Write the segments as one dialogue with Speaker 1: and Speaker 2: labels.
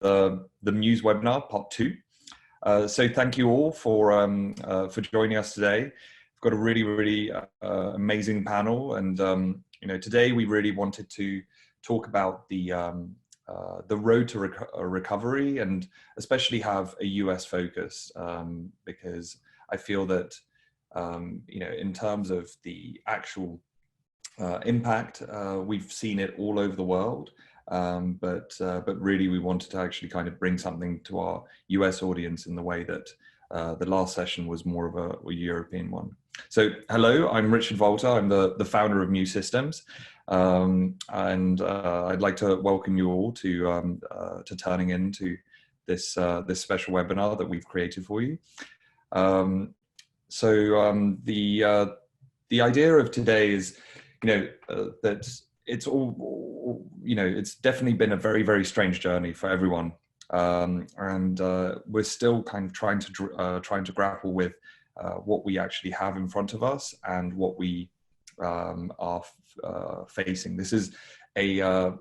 Speaker 1: the Mews webinar, part 2. So thank you all for joining us today. We've got a really amazing panel, and today we really wanted to talk about the road to recovery, and especially have a US focus, because I feel that in terms of the actual impact, we've seen it all over the world. But really we wanted to actually kind of bring something to our US audience in the way that the last session was more of a European one. So hello, I'm Richard Volta. I'm the founder of Mews Systems, and I'd like to welcome you all to turning into this this special webinar that we've created for you. The idea of today is that it's all, it's definitely been a very strange journey for everyone, and we're still kind of trying to grapple with what we actually have in front of us and what we are facing. This is a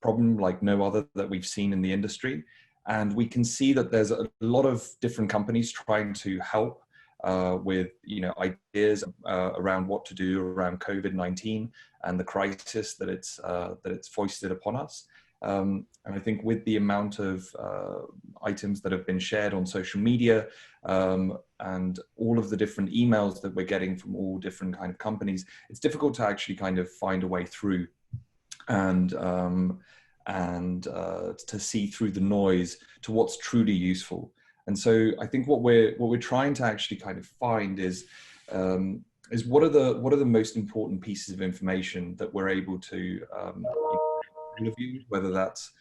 Speaker 1: problem like no other that we've seen in the industry, and we can see that there's a lot of different companies trying to help with ideas around what to do around COVID-19 and the crisis that it's foisted upon us. And I think with the amount of items that have been shared on social media, and all of the different emails that we're getting from all different kind of companies, it's difficult to actually kind of find a way through and to see through the noise to what's truly useful. And so I think what we're trying to actually kind of find is what are the most important pieces of information that we're able to review, whether that's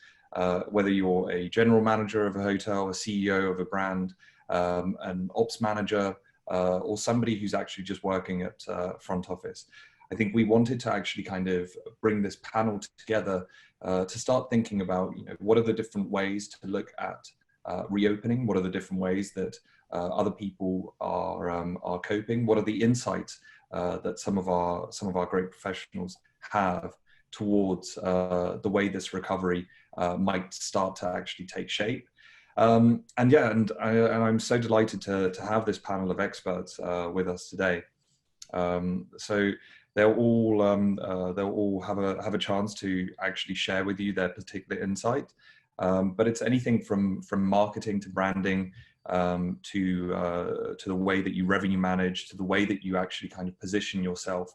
Speaker 1: whether you're a general manager of a hotel, a CEO of a brand, an ops manager, or somebody who's actually just working at front office. I think we wanted to actually kind of bring this panel together to start thinking about what are the different ways to look at reopening, what are the different ways that other people are coping, what are the insights that some of our great professionals have towards the way this recovery might start to actually take shape. And I'm so delighted to have this panel of experts with us today. So they'll all have a chance to actually share with you their particular insight. But it's anything from marketing to branding, to the way that you revenue manage, to the way that you actually kind of position yourself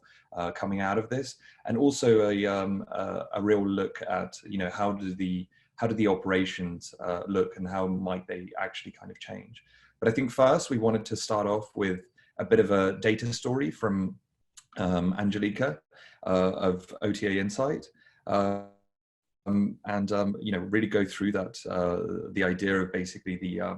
Speaker 1: coming out of this, and also a real look at how do the operations look and how might they actually kind of change. But I think first we wanted to start off with a bit of a data story from Angelica of OTA Insight. Really go through that, the idea of basically the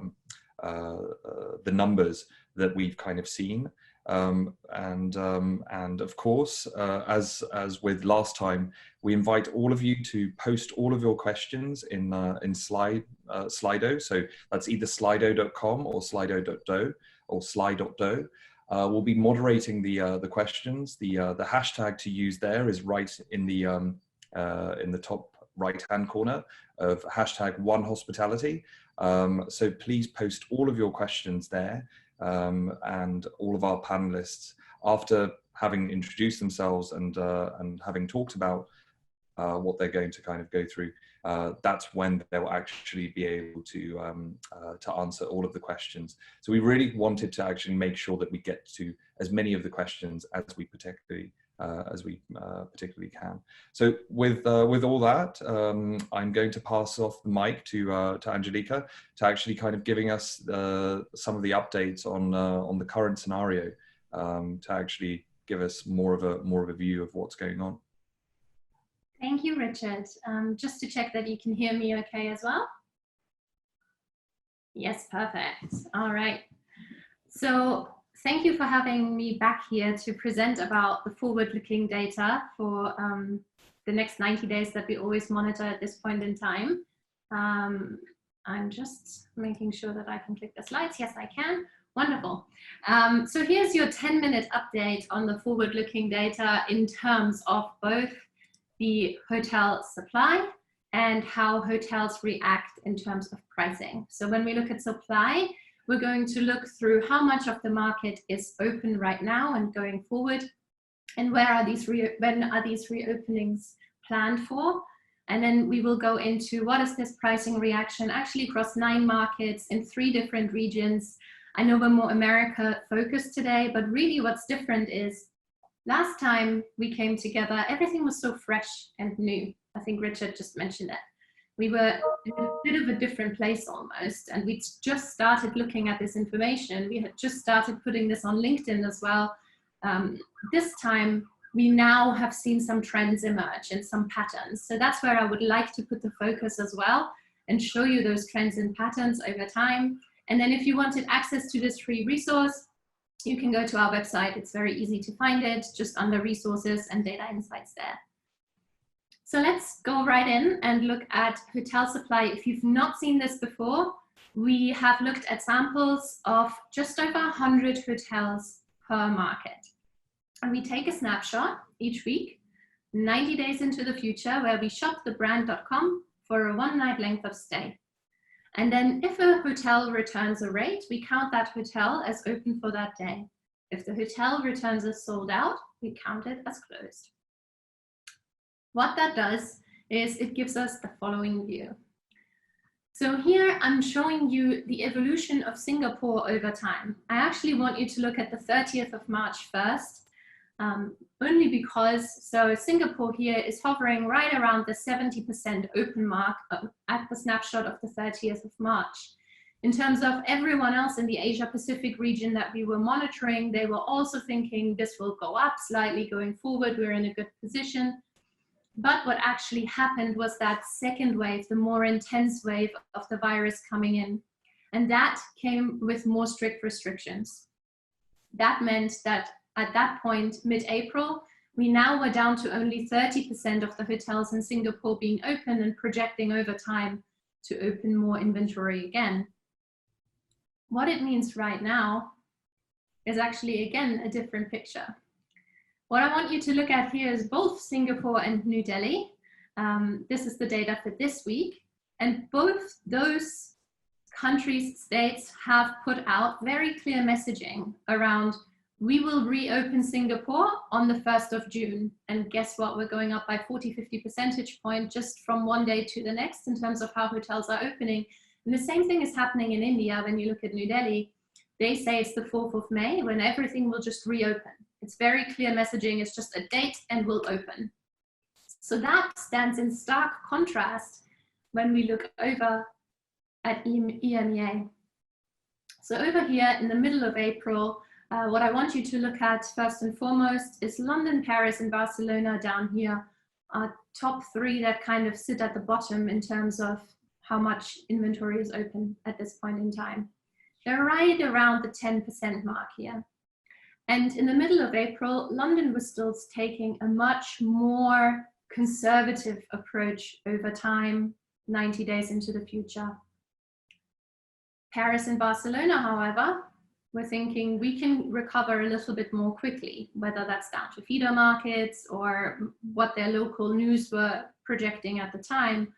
Speaker 1: numbers that we've kind of seen, and of course, as with last time, we invite all of you to post all of your questions in Slido. So that's either slido.com or slido.do or sly.do. We'll be moderating the questions. The hashtag to use there is right in the top right-hand corner of #OneHospitality. So please post all of your questions there, and all of our panelists, after having introduced themselves and having talked about what they're going to kind of go through, that's when they'll actually be able to answer all of the questions. So we really wanted to actually make sure that we get to as many of the questions as we particularly can. So with all that, I'm going to pass off the mic to Angelica to actually kind of giving us some of the updates on the current scenario, to actually give us more of a view of what's going on.
Speaker 2: Thank you, Richard. Just to check that you can hear me okay as well. Yes, perfect. All right. So thank you for having me back here to present about the forward-looking data for the next 90 days that we always monitor at this point in time. I'm just making sure that I can click the slides. Yes, I can. Wonderful. So here's your 10-minute update on the forward-looking data in terms of both the hotel supply and how hotels react in terms of pricing. So when we look at supply, we're going to look through how much of the market is open right now and going forward, and when are these reopenings planned for? And then we will go into what is this pricing reaction actually across 9 markets in 3 different regions. I know we're more America focused today, but really what's different is last time we came together, everything was so fresh and new. I think Richard just mentioned it. We were in a bit of a different place almost, and we just started looking at this information. We had just started putting this on LinkedIn as well. This time, we now have seen some trends emerge and some patterns. So that's where I would like to put the focus as well and show you those trends and patterns over time. And then if you wanted access to this free resource, you can go to our website. It's very easy to find it, just under resources and data insights there. So let's go right in and look at hotel supply. If you've not seen this before, we have looked at samples of just over 100 hotels per market. And we take a snapshot each week, 90 days into the future, where we shop the brand.com for a 1-night length of stay. And then if a hotel returns a rate, we count that hotel as open for that day. If the hotel returns as sold out, we count it as closed. What that does is it gives us the following view. So here I'm showing you the evolution of Singapore over time. I actually want you to look at the 30th of March first, only because, so Singapore here is hovering right around the 70% open mark at the snapshot of the 30th of March. In terms of everyone else in the Asia Pacific region that we were monitoring, they were also thinking this will go up slightly going forward, we're in a good position. But what actually happened was that second wave, the more intense wave of the virus coming in, and that came with more strict restrictions. That meant that at that point, mid-April, we now were down to only 30% of the hotels in Singapore being open and projecting over time to open more inventory again. What it means right now is actually, again, a different picture. What I want you to look at here is both Singapore and New Delhi. This is the data for this week. And both those countries, states have put out very clear messaging around we will reopen Singapore on the 1st of June. And guess what? We're going up by 40–50 percentage points just from one day to the next in terms of how hotels are opening. And the same thing is happening in India. When you look at New Delhi, they say it's the 4th of May when everything will just reopen. It's very clear messaging. It's just a date and we'll open. So that stands in stark contrast when we look over at EMEA. So over here in the middle of April, what I want you to look at first and foremost is London, Paris, and Barcelona down here are top 3 that kind of sit at the bottom in terms of how much inventory is open at this point in time. They're right around the 10% mark here. And in the middle of April, London was still taking a much more conservative approach over time, 90 days into the future. Paris and Barcelona, however, we're thinking we can recover a little bit more quickly, whether that's down to feeder markets or what their local news were projecting at the time,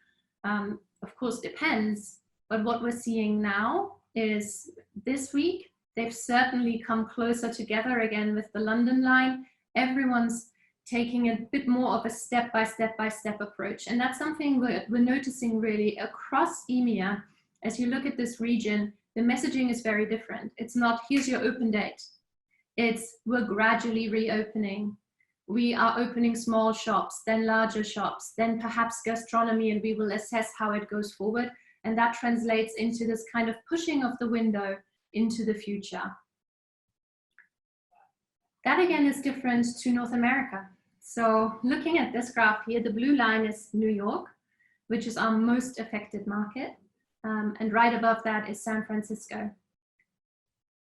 Speaker 2: of course depends. But what we're seeing now is this week, they've certainly come closer together again with the London line. Everyone's taking a bit more of a step-by-step approach. And that's something we're noticing really across EMEA. As you look at this region, the messaging is very different. It's not, here's your open date. It's, we're gradually reopening. We are opening small shops, then larger shops, then perhaps gastronomy, and we will assess how it goes forward. And that translates into this kind of pushing of the window into the future. That again is different to North America. So looking at this graph here, the blue line is New York, which is our most affected market. And right above that is San Francisco.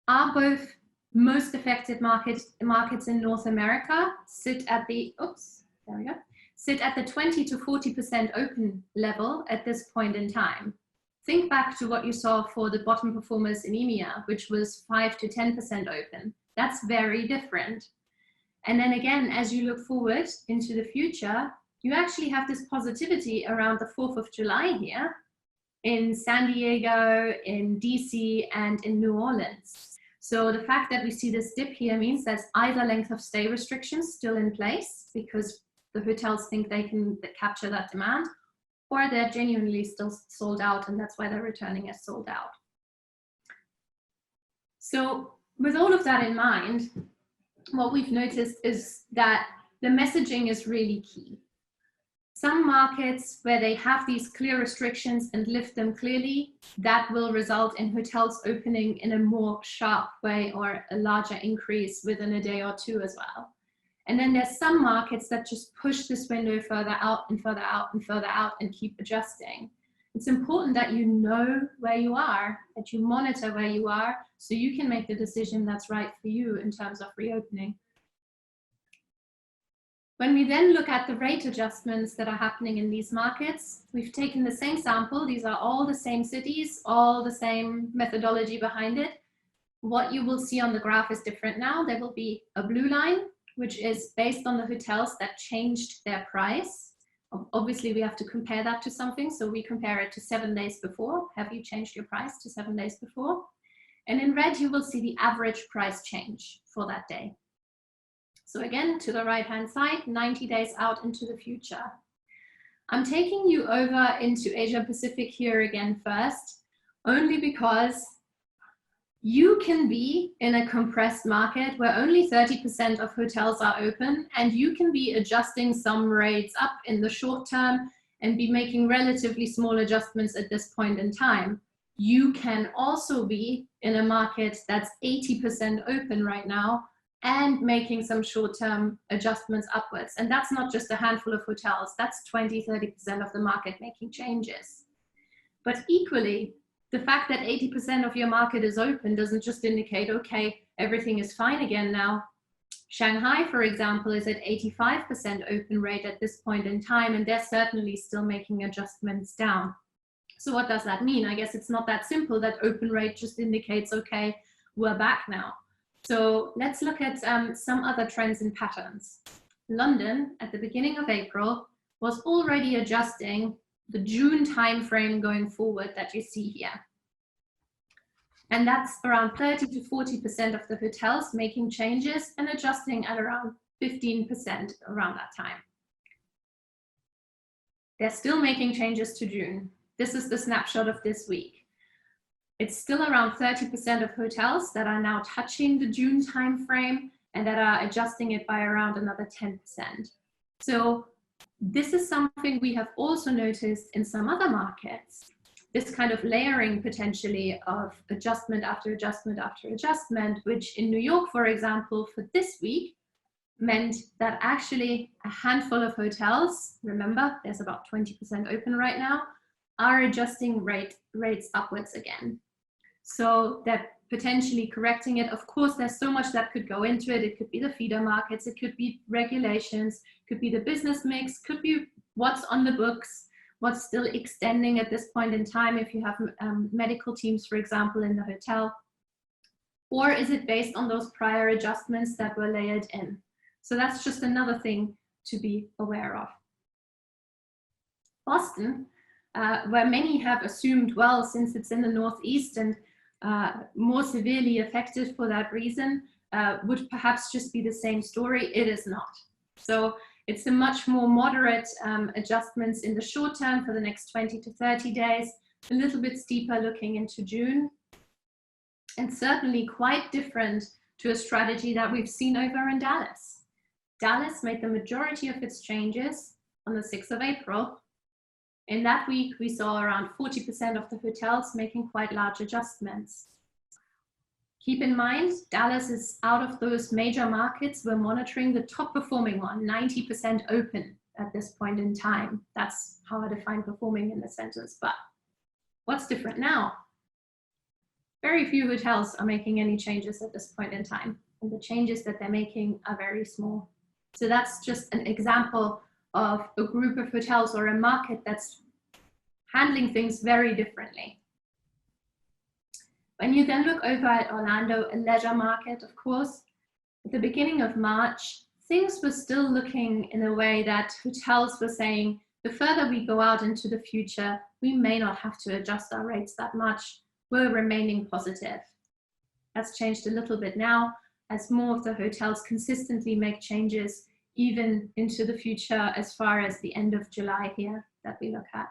Speaker 2: Our both most affected markets in North America sit at the, sit at the 20 to 40% open level at this point in time. Think back to what you saw for the bottom performers in EMEA, which was 5 to 10% open. That's very different. And then again, as you look forward into the future, you actually have this positivity around the 4th of July here in San Diego, in DC, and in New Orleans. So the fact that we see this dip here means there's either length of stay restrictions still in place because the hotels think they can capture that demand, or they're genuinely still sold out, and that's why they're returning as sold out. So with all of that in mind, what we've noticed is that the messaging is really key. Some markets where they have these clear restrictions and lift them clearly, that will result in hotels opening in a more sharp way or a larger increase within a day or two as well. And then there's some markets that just push this window further out and further out and further out and keep adjusting. It's important that you know where you are, that you monitor where you are, so you can make the decision that's right for you in terms of reopening. When we then look at the rate adjustments that are happening in these markets, we've taken the same sample. These are all the same cities, all the same methodology behind it. What you will see on the graph is different now. There will be a blue line, which is based on the hotels that changed their price. Obviously, we have to compare that to something. So we compare it to 7 days before. Have you changed your price to 7 days before? And in red, you will see the average price change for that day. So again, to the right-hand side, 90 days out into the future. I'm taking you over into Asia Pacific here again first, only because you can be in a compressed market where only 30% of hotels are open, and you can be adjusting some rates up in the short term and be making relatively small adjustments at this point in time. You can also be in a market that's 80% open right now and making some short-term adjustments upwards. And that's not just a handful of hotels, that's 20–30% of the market making changes. But equally, the fact that 80% of your market is open doesn't just indicate, okay, everything is fine again now. Shanghai, for example, is at 85% open rate at this point in time, and they're certainly still making adjustments down. So what does that mean? I guess it's not that simple that open rate just indicates, okay, we're back now. So let's look at some other trends and patterns. London, at the beginning of April, was already adjusting the June timeframe going forward that you see here. And that's around 30–40% of the hotels making changes and adjusting at around 15% around that time. They're still making changes to June. This is the snapshot of this week. It's still around 30% of hotels that are now touching the June timeframe and that are adjusting it by around another 10%. So this is something we have also noticed in some other markets, this kind of layering potentially of adjustment after adjustment after adjustment, which in New York, for example, for this week, meant that actually a handful of hotels, remember, there's about 20% open right now, are adjusting rates upwards again. So they're potentially correcting it. Of course, there's so much that could go into it. It could be the feeder markets, it could be regulations, could be the business mix, could be what's on the books, what's still extending at this point in time if you have medical teams, for example, in the hotel. Or is it based on those prior adjustments that were layered in? So that's just another thing to be aware of. Boston, where many have assumed, well, since it's in the Northeast and more severely affected for that reason, would perhaps just be the same story. It is not. So it's a much more moderate adjustments in the short term for the next 20–30 days, a little bit steeper looking into June, and certainly quite different to a strategy that we've seen over in Dallas. Dallas made the majority of its changes on the 6th of April. In that week, we saw around 40% of the hotels making quite large adjustments. Keep in mind, Dallas is out of those major markets. We're monitoring the top performing one, 90% open at this point in time. That's how I define performing in the sentence. But what's different now? Very few hotels are making any changes at this point in time. And the changes that they're making are very small. So that's just an example of a group of hotels or a market that's handling things very differently. When you then look over at Orlando, a leisure market, of course, at the beginning of March, things were still looking in a way that hotels were saying, the further we go out into the future, we may not have to adjust our rates that much. We're remaining positive. That's changed a little bit now as more of the hotels consistently make changes even into the future as far as the end of July here that we look at.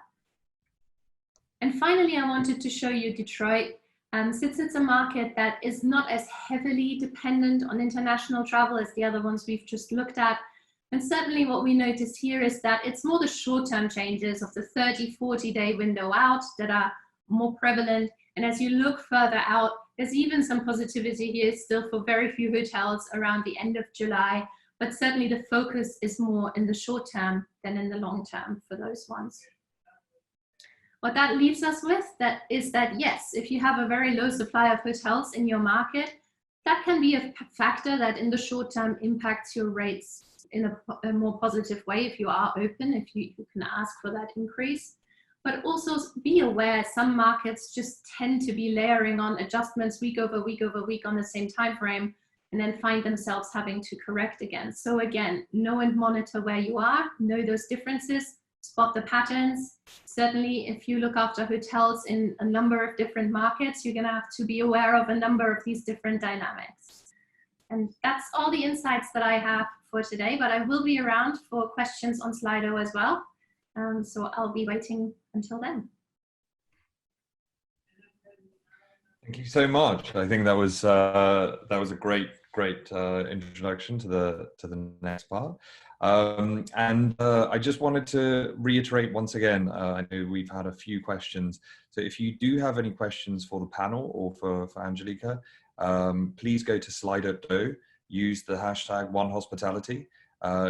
Speaker 2: And finally, I wanted to show you Detroit. Since it's a market that is not as heavily dependent on international travel as the other ones we've just looked at. And certainly what we notice here is that it's more the short-term changes of the 30, 40-day window out that are more prevalent. And as you look further out, there's even some positivity here still for very few hotels around the end of July, but certainly the focus is more in the short term than in the long term for those ones. What that leaves us with is that yes, if you have a very low supply of hotels in your market, that can be a factor that in the short term impacts your rates in a more positive way if you are open, if you can ask for that increase. But also be aware some markets just tend to be layering on adjustments week over week over week on the same time frame, and then find themselves having to correct again. So again, know and monitor where you are, know those differences, spot the patterns. Certainly, if you look after hotels in a number of different markets, you're gonna have to be aware of a number of these different dynamics. And that's all the insights that I have for today, but I will be around for questions on Slido as well. So I'll be waiting until then.
Speaker 1: Thank you so much. I think that was a great introduction to the next part. And I just wanted to reiterate once again, I know we've had a few questions. So if you do have any questions for the panel or for Angelica, please go to Slido, use the hashtag #OneHospitality.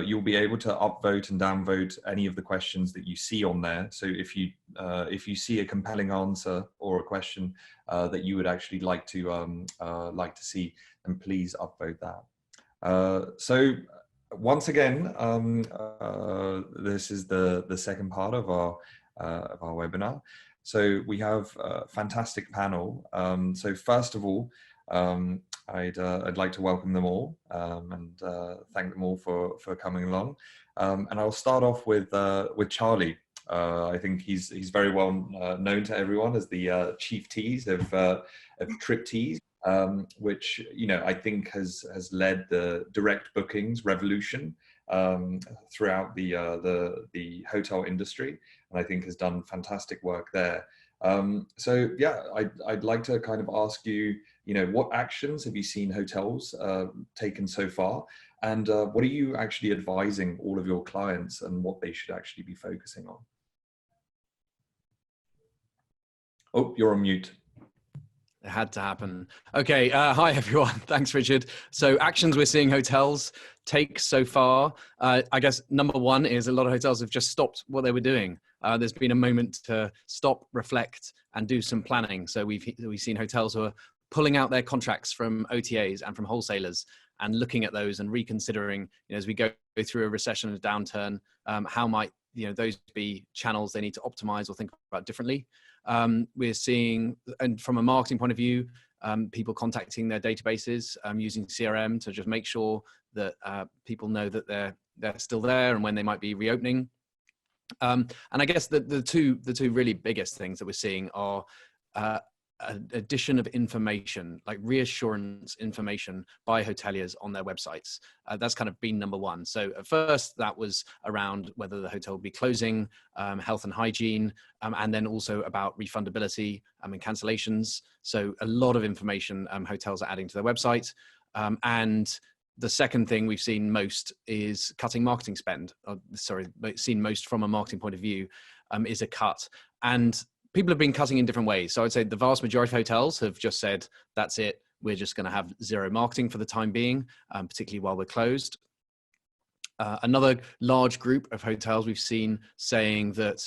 Speaker 1: You'll be able to upvote and downvote any of the questions that you see on there. So if you see a compelling answer or a question that you would actually like to see, then please upvote that. So once again, this is the second part of our webinar. So we have a fantastic panel. So first of all, I'd like to welcome them all and thank them all for coming along. And I'll start off with Charlie. I think he's very well known to everyone as the chief tease of TripTease, which I think has led the direct bookings revolution throughout the hotel industry, and I think has done fantastic work there. So yeah, I'd like to kind of ask you, what actions have you seen hotels taken so far, and what are you actually advising all of your clients and what they should actually be focusing on? Oh, you're on mute.
Speaker 3: It had to happen. Okay, hi everyone. Thanks, Richard. So actions we're seeing hotels take so far. I guess number one is a lot of hotels have just stopped what they were doing. There's been a moment to stop, reflect, and do some planning. So we've seen hotels who are pulling out their contracts from OTAs and from wholesalers and looking at those and reconsidering, as we go through a recession and a downturn, how might those be channels they need to optimize or think about differently. We're seeing, and from a marketing point of view, people contacting their databases, using CRM to just make sure that people know that they're still there and when they might be reopening. And I guess the two really biggest things that we're seeing are addition of information, like reassurance information by hoteliers on their websites. That's kind of been number one. So at first that was around whether the hotel will be closing, health and hygiene, and then also about refundability and cancellations. So a lot of information hotels are adding to their website. And the second thing we've seen most is cutting marketing spend. Seen most from a marketing point of view is a cut. And people have been cutting in different ways. So I'd say the vast majority of hotels have just said, that's it. We're just going to have zero marketing for the time being, particularly while we're closed. Another large group of hotels we've seen saying that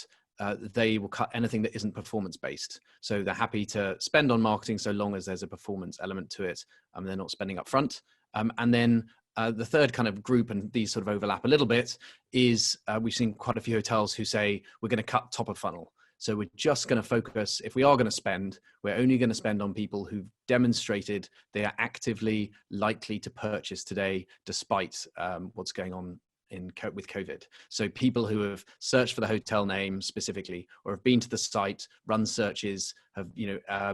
Speaker 3: they will cut anything that isn't performance-based. So they're happy to spend on marketing so long as there's a performance element to it. They're not spending up front. And then the third kind of group, and these sort of overlap a little bit, is we've seen quite a few hotels who say, we're going to cut top of funnel. So we're just going to focus, if we are going to spend, we're only going to spend on people who've demonstrated they are actively likely to purchase today, despite what's going on with COVID. So people who have searched for the hotel name specifically, or have been to the site, run searches, have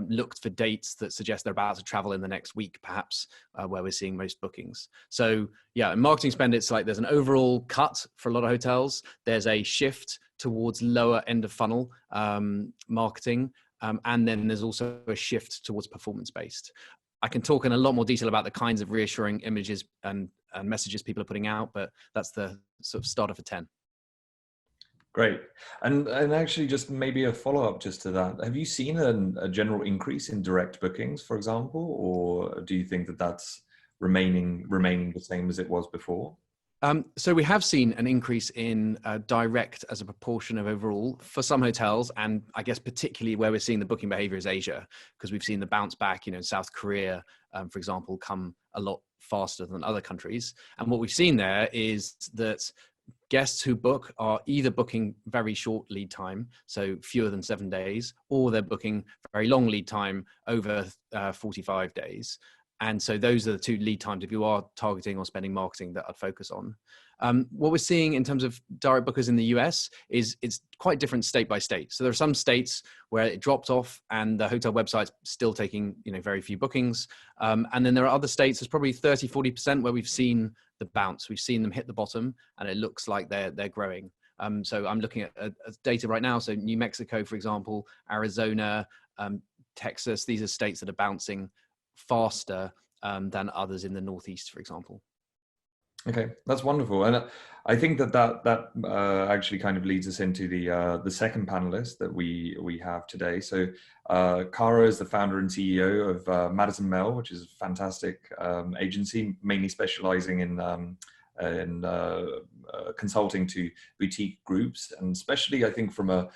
Speaker 3: looked for dates that suggest they're about to travel in the next week, perhaps, where we're seeing most bookings. So yeah, in marketing spend, it's like there's an overall cut for a lot of hotels. There's a shift towards lower end of funnel marketing, and then there's also a shift towards performance based. I can talk in a lot more detail about the kinds of reassuring images and messages people are putting out, but that's the sort of starter for 10.
Speaker 1: Great. And actually, just maybe a follow-up just to that. Have you seen a general increase in direct bookings, for example, or do you think that that's remaining the same as it was before?
Speaker 3: So we have seen an increase in direct as a proportion of overall for some hotels, and I guess particularly where we're seeing the booking behavior is Asia, because we've seen the bounce back, in South Korea, for example, come a lot faster than other countries. And what we've seen there is that guests who book are either booking very short lead time, so fewer than 7 days, or they're booking very long lead time over 45 days. And so those are the two lead times if you are targeting or spending marketing that I'd focus on. What we're seeing in terms of direct bookers in the US is it's quite different state by state. So there are some states where it dropped off and the hotel website's still taking very few bookings. And then there are other states, there's probably 30-40% where we've seen the bounce. We've seen them hit the bottom and it looks like they're growing. So I'm looking at data right now. So New Mexico, for example, Arizona, Texas, these are states that are bouncing faster than others in the Northeast, for example.
Speaker 1: Okay, that's wonderful, and I think that actually kind of leads us into the second panelist that we have today. So, Cara is the founder and CEO of Madison Mel, which is a fantastic agency, mainly specializing in consulting to boutique groups, and especially I think from a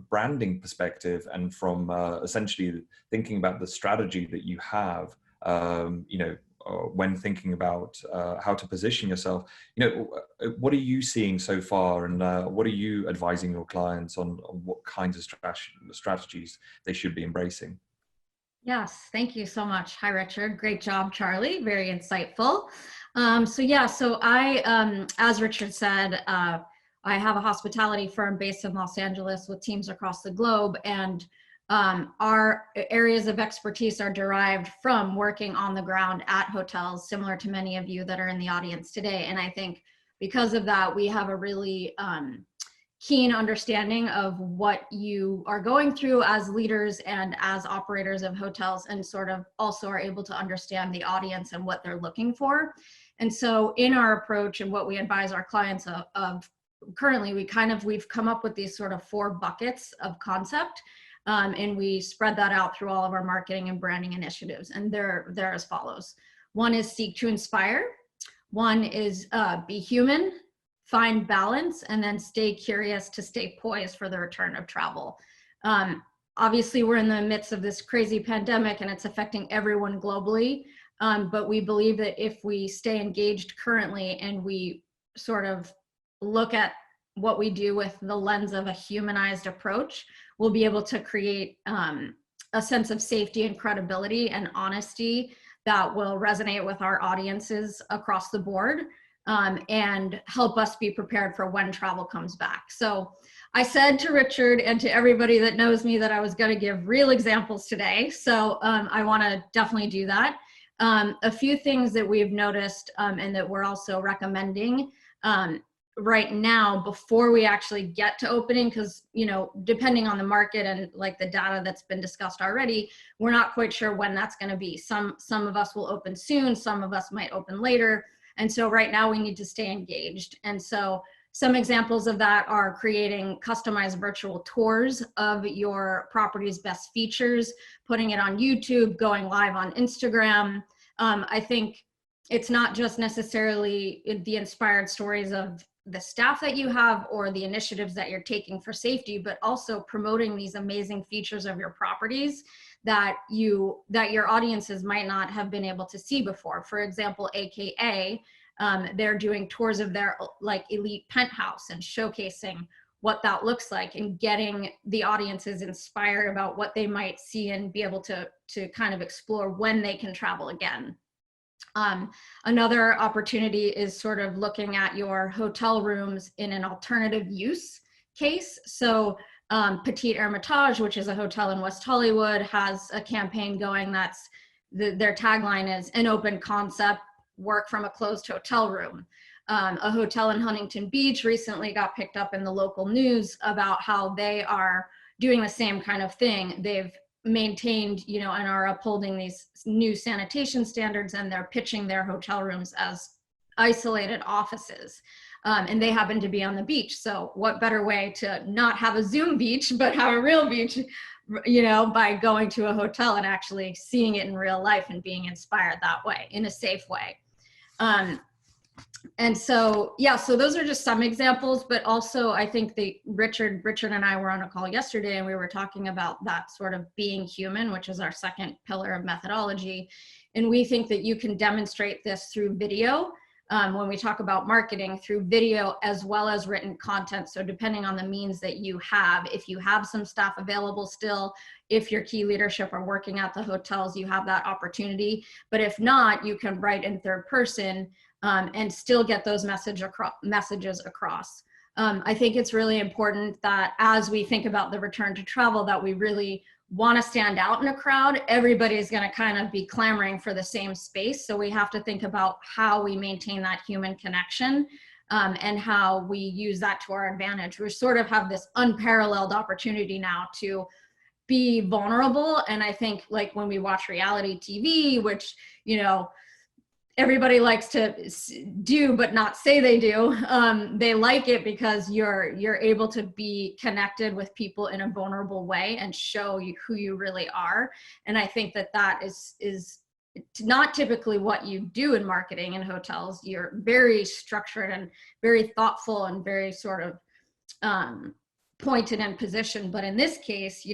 Speaker 1: branding perspective and from essentially thinking about the strategy that you have. When thinking about how to position yourself, what are you seeing so far, and what are you advising your clients on what kinds of strategies they should be embracing?
Speaker 4: Yes, thank you so much. Hi, Richard. Great job, Charlie. Very insightful. So I, as Richard said, I have a hospitality firm based in Los Angeles with teams across the globe, and our areas of expertise are derived from working on the ground at hotels, similar to many of you that are in the audience today. And I think because of that, we have a really keen understanding of what you are going through as leaders and as operators of hotels, and sort of also are able to understand the audience and what they're looking for. And so in our approach and what we advise our clients of currently, we've come up with these sort of 4 buckets of concept. And we spread that out through all of our marketing and branding initiatives. And they're as follows. 1 is seek to inspire. 1 is be human, find balance, and then stay curious to stay poised for the return of travel. Obviously, we're in the midst of this crazy pandemic and it's affecting everyone globally. But we believe that if we stay engaged currently and we sort of look at what we do with the lens of a humanized approach, we'll be able to create a sense of safety and credibility and honesty that will resonate with our audiences across the board, and help us be prepared for when travel comes back. So I said to Richard and to everybody that knows me that I was going to give real examples today. So I want to definitely do that. A few things that we've noticed and that we're also recommending right now before we actually get to opening, because depending on the market and like the data that's been discussed already, we're not quite sure when that's going to be. Some of us will open soon, some of us might open later, and so right now we need to stay engaged. And so some examples of that are creating customized virtual tours of your property's best features, putting it on YouTube, going live on Instagram. I think it's not just necessarily the inspired stories of the staff that you have or the initiatives that you're taking for safety, but also promoting these amazing features of your properties that your audiences might not have been able to see before. For example, AKA, they're doing tours of their like elite penthouse and showcasing what that looks like and getting the audiences inspired about what they might see and be able to kind of explore when they can travel again. Another opportunity is sort of looking at your hotel rooms in an alternative use case. So Petit Hermitage, which is a hotel in West Hollywood, has a campaign going that's their tagline is an open concept, work from a closed hotel room. A hotel in Huntington Beach recently got picked up in the local news about how they are doing the same kind of thing. They've maintained, and are upholding these new sanitation standards, and they're pitching their hotel rooms as isolated offices. And they happen to be on the beach. So what better way to not have a Zoom beach, but have a real beach, by going to a hotel and actually seeing it in real life and being inspired that way in a safe way. And so, yeah, so those are just some examples, but also I think Richard and I were on a call yesterday, and we were talking about that sort of being human, which is our second pillar of methodology. And we think that you can demonstrate this through video. When we talk about marketing, through video as well as written content. So depending on the means that you have, if you have some staff available still, if your key leadership are working at the hotels, you have that opportunity. But if not, you can write in third person and still get those messages across. I think it's really important that as we think about the return to travel, that we really want to stand out in a crowd. Everybody's going to kind of be clamoring for the same space. So we have to think about how we maintain that human connection and how we use that to our advantage. We sort of have this unparalleled opportunity now to be vulnerable. And I think like when we watch reality TV, which, everybody likes to do, but not say they do. They like it because you're able to be connected with people in a vulnerable way and show you who you really are. And I think that is not typically what you do in marketing in hotels. You're very structured and very thoughtful and very sort of pointed and positioned. But in this case,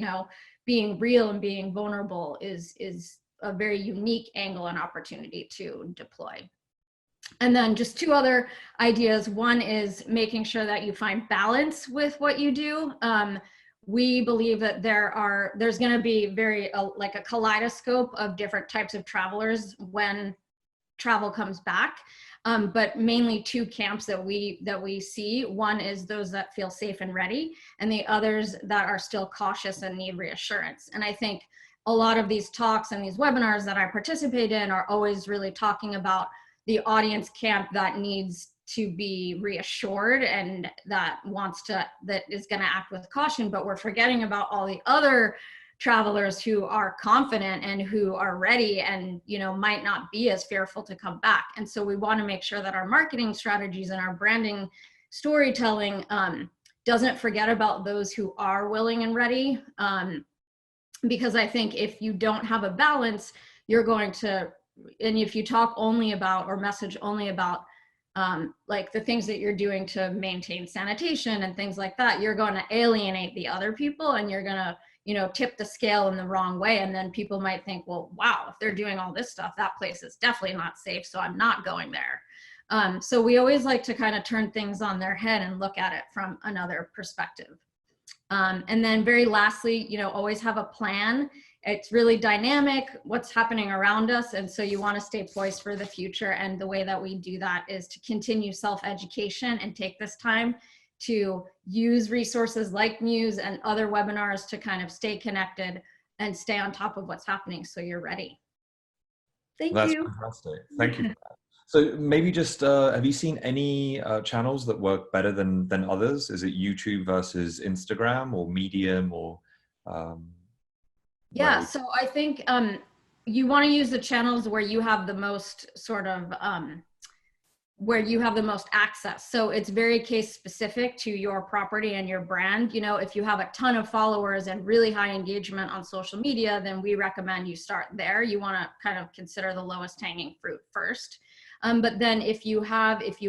Speaker 4: being real and being vulnerable is a very unique angle and opportunity to deploy. And then just two other ideas. One is making sure that you find balance with what you do. We believe that there's going to be like a kaleidoscope of different types of travelers when travel comes back. But mainly two camps that we see. One is those that feel safe and ready, and the others that are still cautious and need reassurance. And I think a lot of these talks and these webinars that I participate in are always really talking about the audience camp that needs to be reassured and that is going to act with caution, but we're forgetting about all the other travelers who are confident and who are ready and might not be as fearful to come back. And so we want to make sure that our marketing strategies and our branding storytelling doesn't forget about those who are willing and ready. Because I think if you don't have a balance, you're going to, and if you talk only about or message only about like the things that you're doing to maintain sanitation and things like that, you're going to alienate the other people, and you're going to, tip the scale in the wrong way. And then people might think, well, wow, if they're doing all this stuff, that place is definitely not safe, so I'm not going there. So we always like to kind of turn things on their head and look at it from another perspective. And then very lastly, always have a plan. It's really dynamic, what's happening around us. And so you want to stay poised for the future. And the way that we do that is to continue self-education and take this time to use resources like Mews and other webinars to kind of stay connected and stay on top of what's happening so you're ready.
Speaker 1: That's fantastic. Thank you for that. So maybe just, have you seen any channels that work better than others? Is it YouTube versus Instagram or Medium or?
Speaker 4: Yeah, so I think you want to use the channels where you have the most sort of, where you have the most access. So it's very case specific to your property and your brand. If you have a ton of followers and really high engagement on social media, then we recommend you start there. You want to kind of consider the lowest hanging fruit first. But then if you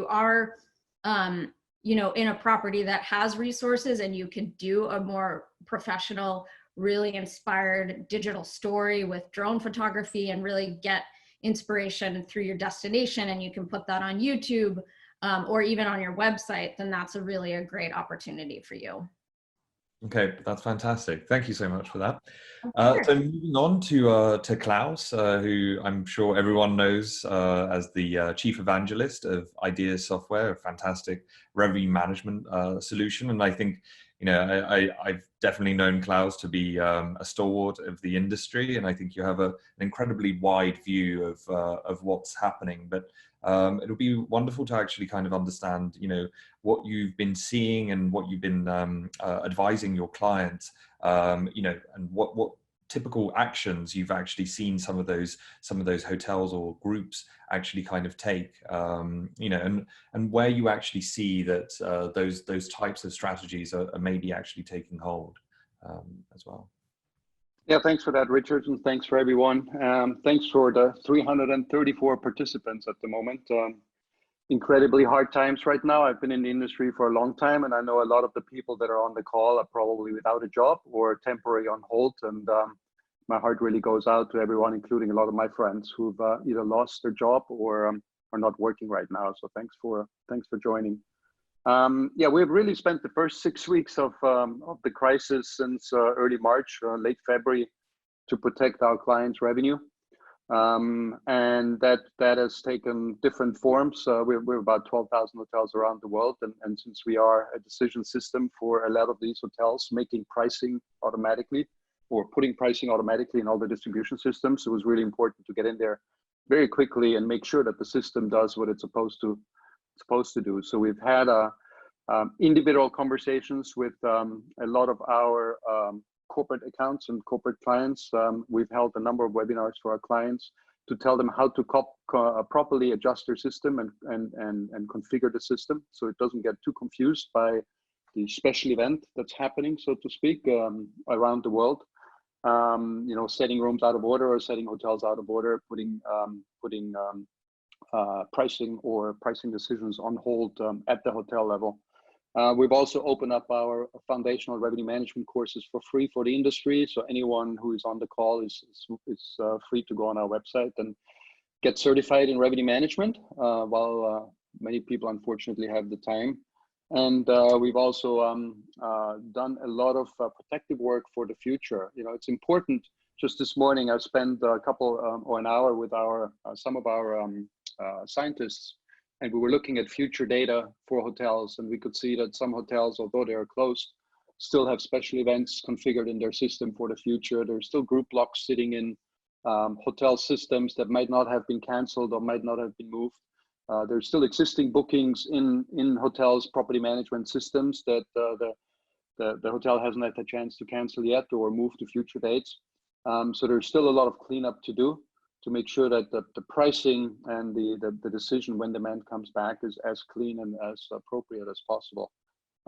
Speaker 4: are, in a property that has resources and you can do a more professional, really inspired digital story with drone photography and really get inspiration through your destination, and you can put that on YouTube, or even on your website, then that's really a great opportunity for you.
Speaker 1: Okay, that's fantastic. Thank you so much for that.
Speaker 4: Of
Speaker 1: So moving on to Klaus, who I'm sure everyone knows as the chief evangelist of Ideas Software, a fantastic revenue management solution. And I think, you know, I've definitely known Klaus to be a stalwart of the industry, and I think you have an incredibly wide view of what's happening. But it'll be wonderful to actually kind of understand, you know, what you've been seeing and what you've been advising your clients, you know, and what typical actions you've actually seen some of those hotels or groups actually kind of take, you know, and where you actually see that those types of strategies are maybe actually taking hold as well.
Speaker 5: Yeah, thanks for that, Richard, and thanks for everyone. Thanks for the 334 participants at the moment. Incredibly hard times right now. I've been in the industry for a long time, and I know a lot of the people that are on the call are probably without a job or temporarily on hold. And my heart really goes out to everyone, including a lot of my friends who've either lost their job or are not working right now. So thanks for joining. Yeah, we've really spent the first 6 weeks of the crisis since early March, late February, to protect our clients' revenue. And that has taken different forms. We're about 12,000 hotels around the world. And since we are a decision system for a lot of these hotels, making pricing automatically or putting pricing automatically in all the distribution systems, it was really important to get in there very quickly and make sure that the system does what it's supposed to do. So we've had individual conversations with a lot of our corporate accounts and corporate clients. We've held a number of webinars for our clients to tell them how to properly adjust their system and configure the system so it doesn't get too confused by the special event that's happening, so to speak, around the world. You know, setting rooms out of order or setting hotels out of order, putting pricing or pricing decisions on hold at the hotel level. We've also opened up our foundational revenue management courses for free for the industry. So anyone who is on the call is free to go on our website and get certified in revenue management, while many people unfortunately have the time. And we've also done a lot of protective work for the future. You know, it's important. Just this morning, I spent a couple or an hour with some of our scientists, and we were looking at future data for hotels, and we could see that some hotels, although they are closed, still have special events configured in their system for the future. There's still group blocks sitting in hotel systems that might not have been canceled or might not have been moved. There's still existing bookings in hotels' property management systems that the hotel hasn't had a chance to cancel yet or move to future dates. So there's still a lot of cleanup to do to make sure that the pricing and the decision when demand comes back is as clean and as appropriate as possible.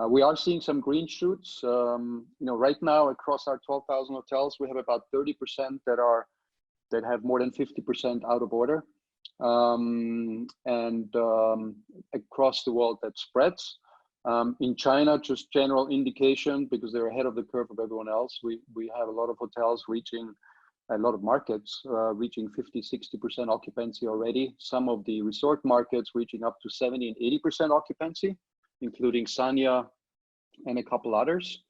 Speaker 5: We are seeing some green shoots. You know, right now across our 12,000 hotels, we have about 30% that have more than 50% out of order. And across the world that spreads. In China, just general indication, because they're ahead of the curve of everyone else, we have a lot of hotels reaching, a lot of markets reaching 50-60% occupancy already. Some of the resort markets reaching up to 70 and 80% occupancy, including Sanya and a couple others.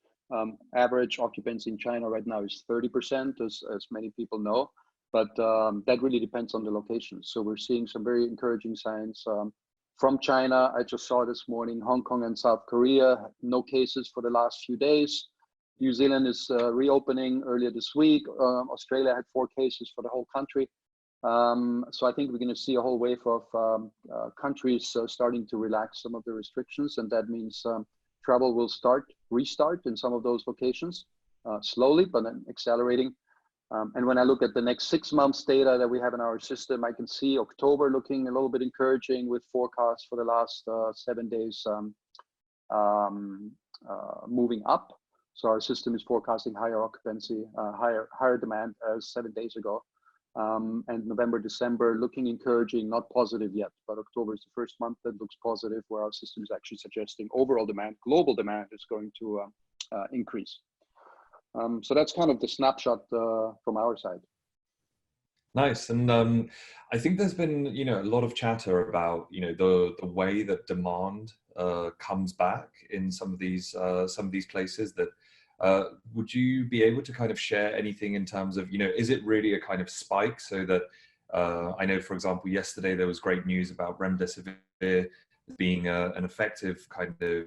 Speaker 5: Average occupancy in China right now is 30%, as many people know. But that really depends on the location. So we're seeing some very encouraging signs from China. I just saw this morning, Hong Kong and South Korea, no cases for the last few days. New Zealand is reopening earlier this week. Australia had 4 cases for the whole country. So I think we're going to see a whole wave of countries starting to relax some of the restrictions. And that means travel will restart in some of those locations, slowly, but then accelerating. And when I look at the next 6 months data that we have in our system, I can see October looking a little bit encouraging with forecasts for the last 7 days moving up. So our system is forecasting higher occupancy, higher demand as 7 days ago. And November, December looking encouraging, not positive yet, but October is the first month that looks positive, where our system is actually suggesting overall demand, global demand is going to increase. So that's kind of the snapshot from our side.
Speaker 1: Nice. And I think there's been, a lot of chatter about, the way that demand comes back in some of these places. That would you be able to kind of share anything in terms of, is it really a kind of spike, so that I know, for example, yesterday there was great news about remdesivir being an effective kind of,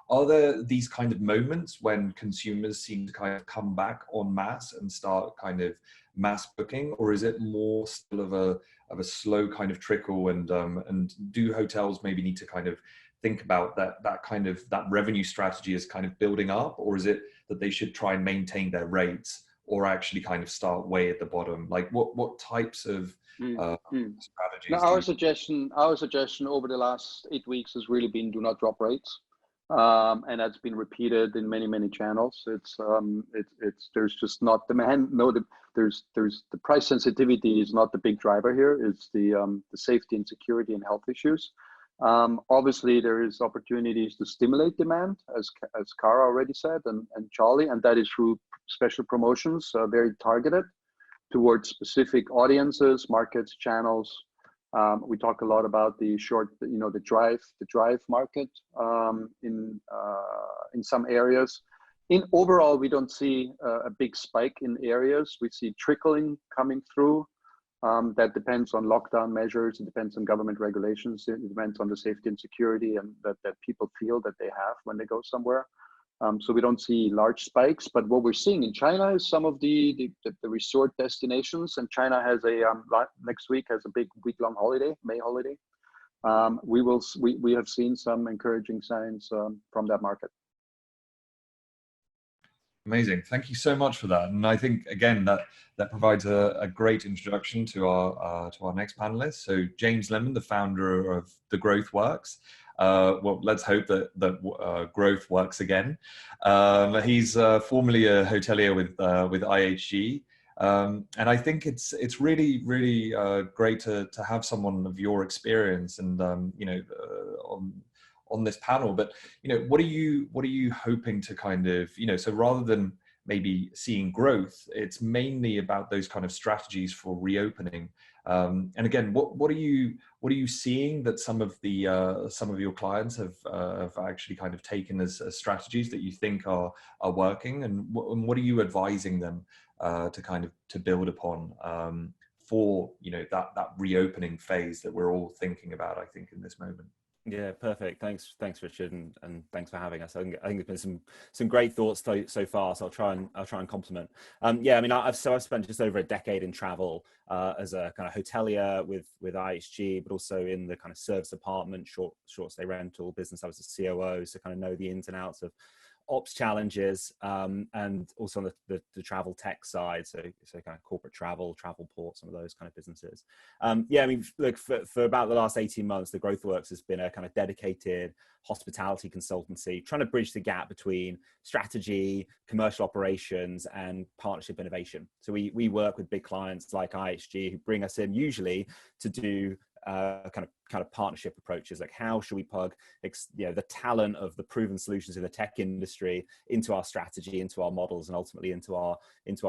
Speaker 1: are there these kind of moments when consumers seem to kind of come back en masse and start kind of mass booking, or is it more still of a slow kind of trickle? And do hotels maybe need to kind of think about that kind of that revenue strategy is kind of building up, or is it that they should try and maintain their rates, or actually kind of start way at the bottom? Like what types of
Speaker 5: Now,
Speaker 1: strategies
Speaker 5: our suggestion over the last 8 weeks has really been do not drop rates, and that's been repeated in many channels. It's there's just not demand. No, there's the price sensitivity is not the big driver here. It's the safety and security and health issues. Obviously, there is opportunities to stimulate demand, as Cara already said, and Charlie, and that is through special promotions, very targeted towards specific audiences, markets, channels. We talk a lot about the drive market in some areas. In overall, we don't see a big spike in areas. We see trickling coming through. That depends on lockdown measures. It depends on government regulations. It depends on the safety and security and that people feel that they have when they go somewhere. So we don't see large spikes, but what we're seeing in China is some of the resort destinations, and China has next week has a big week-long holiday, May holiday. We have seen some encouraging signs from that market.
Speaker 1: Amazing. Thank you so much for that. And I think, again, that provides a great introduction to our next panelist. So James Lemon, the founder of The Growth Works. Well, let's hope that growth works again. He's formerly a hotelier with IHG. And I think it's really great to have someone of your experience and on this panel. But what are you hoping to kind of, so rather than maybe seeing growth, it's mainly about those kind of strategies for reopening. And again, what are you seeing that some of your clients have actually kind of taken as strategies that you think are working, and what are you advising them to build upon for that reopening phase that we're all thinking about, I think, in this moment?
Speaker 6: Yeah, perfect. Thanks, Richard, and thanks for having us. I think there's been some great thoughts so far. So I'll try and compliment. Yeah, I mean, I've spent just over a decade in travel as a kind of hotelier with IHG, but also in the kind of service department, short stay rental business. I was a COO, so kind of know the ins and outs of ops challenges, and also on the travel tech side, so kind of corporate travel port, some of those kind of businesses. Yeah, I mean, look, for about the last 18 months, the GrowthWorks has been a kind of dedicated hospitality consultancy, trying to bridge the gap between strategy, commercial operations, and partnership innovation. So we work with big clients like IHG who bring us in usually to do kind of partnership approaches, like how should we plug the talent of the proven solutions in the tech industry into our strategy, into our models, and ultimately into our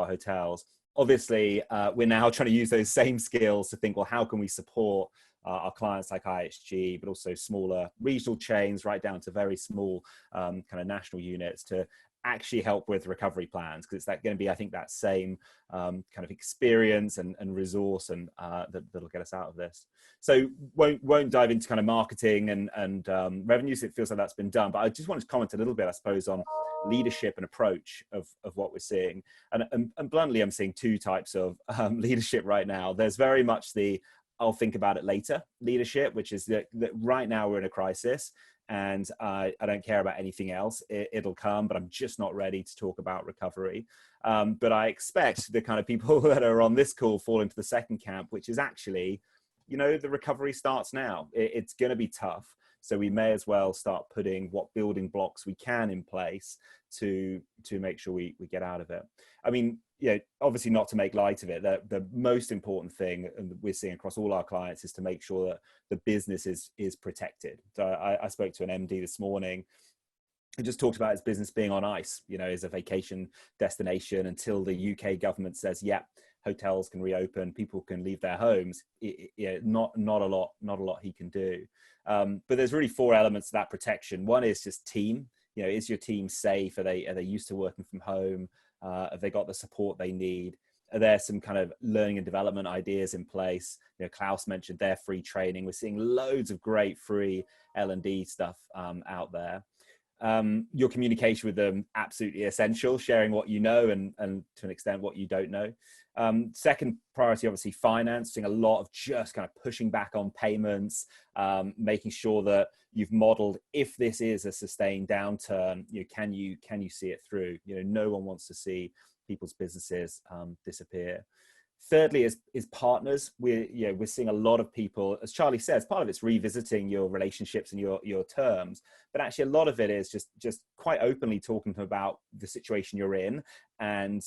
Speaker 6: hotels. Obviously, we're now trying to use those same skills to think, well, how can we support our clients like IHG, but also smaller regional chains, right down to very small kind of national units, to actually help with recovery plans, because it's going to be, I think, that same kind of experience and resource and that'll get us out of this. So won't dive into kind of marketing and revenues. It feels like that's been done, but I just wanted to comment a little bit, I suppose, on leadership and approach of what we're seeing. And bluntly, I'm seeing two types of leadership right now. There's very much the I'll think about it later leadership, which is that right now we're in a crisis and I don't care about anything else. It'll come, but I'm just not ready to talk about recovery. But I expect the kind of people that are on this call fall into the second camp, which is actually, the recovery starts now. It's going to be tough. So we may as well start putting what building blocks we can in place to make sure we get out of it. I mean, obviously not to make light of it, the most important thing we're seeing across all our clients is to make sure that the business is protected. So I spoke to an MD this morning who just talked about his business being on ice, as a vacation destination until the UK government says, yeah, hotels can reopen, people can leave their homes, not a lot he can do. But there's really 4 elements to that protection. One is just team. Is your team safe? Are they used to working from home? Have they got the support they need? Are there some kind of learning and development ideas in place? Klaus mentioned their free training. We're seeing loads of great free L&D stuff out there. Your communication with them, absolutely essential, sharing what you know and to an extent what you don't know. Second priority, obviously finance, seeing a lot of just kind of pushing back on payments, making sure that you've modeled, if this is a sustained downturn, can you see it through? No one wants to see people's businesses disappear. Thirdly is partners. We're seeing a lot of people, as Charlie says, part of it's revisiting your relationships and your terms, but actually a lot of it is just quite openly talking to them about the situation you're in, and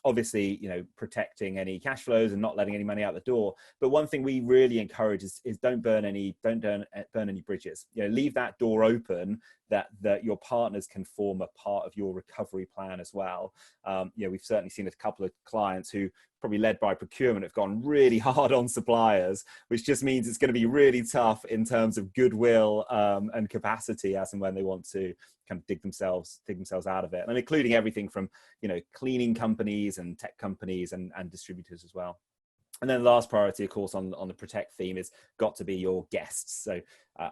Speaker 6: obviously, protecting any cash flows and not letting any money out the door. But one thing we really encourage is don't burn any bridges. Leave that door open that your partners can form a part of your recovery plan as well. We've certainly seen a couple of clients who, probably led by procurement, have gone really hard on suppliers, which just means it's going to be really tough in terms of goodwill and capacity as and when they want to kind of dig themselves out of it, and including everything from cleaning companies and tech companies and distributors as well. And then the last priority, of course, on the protect theme is got to be your guests. So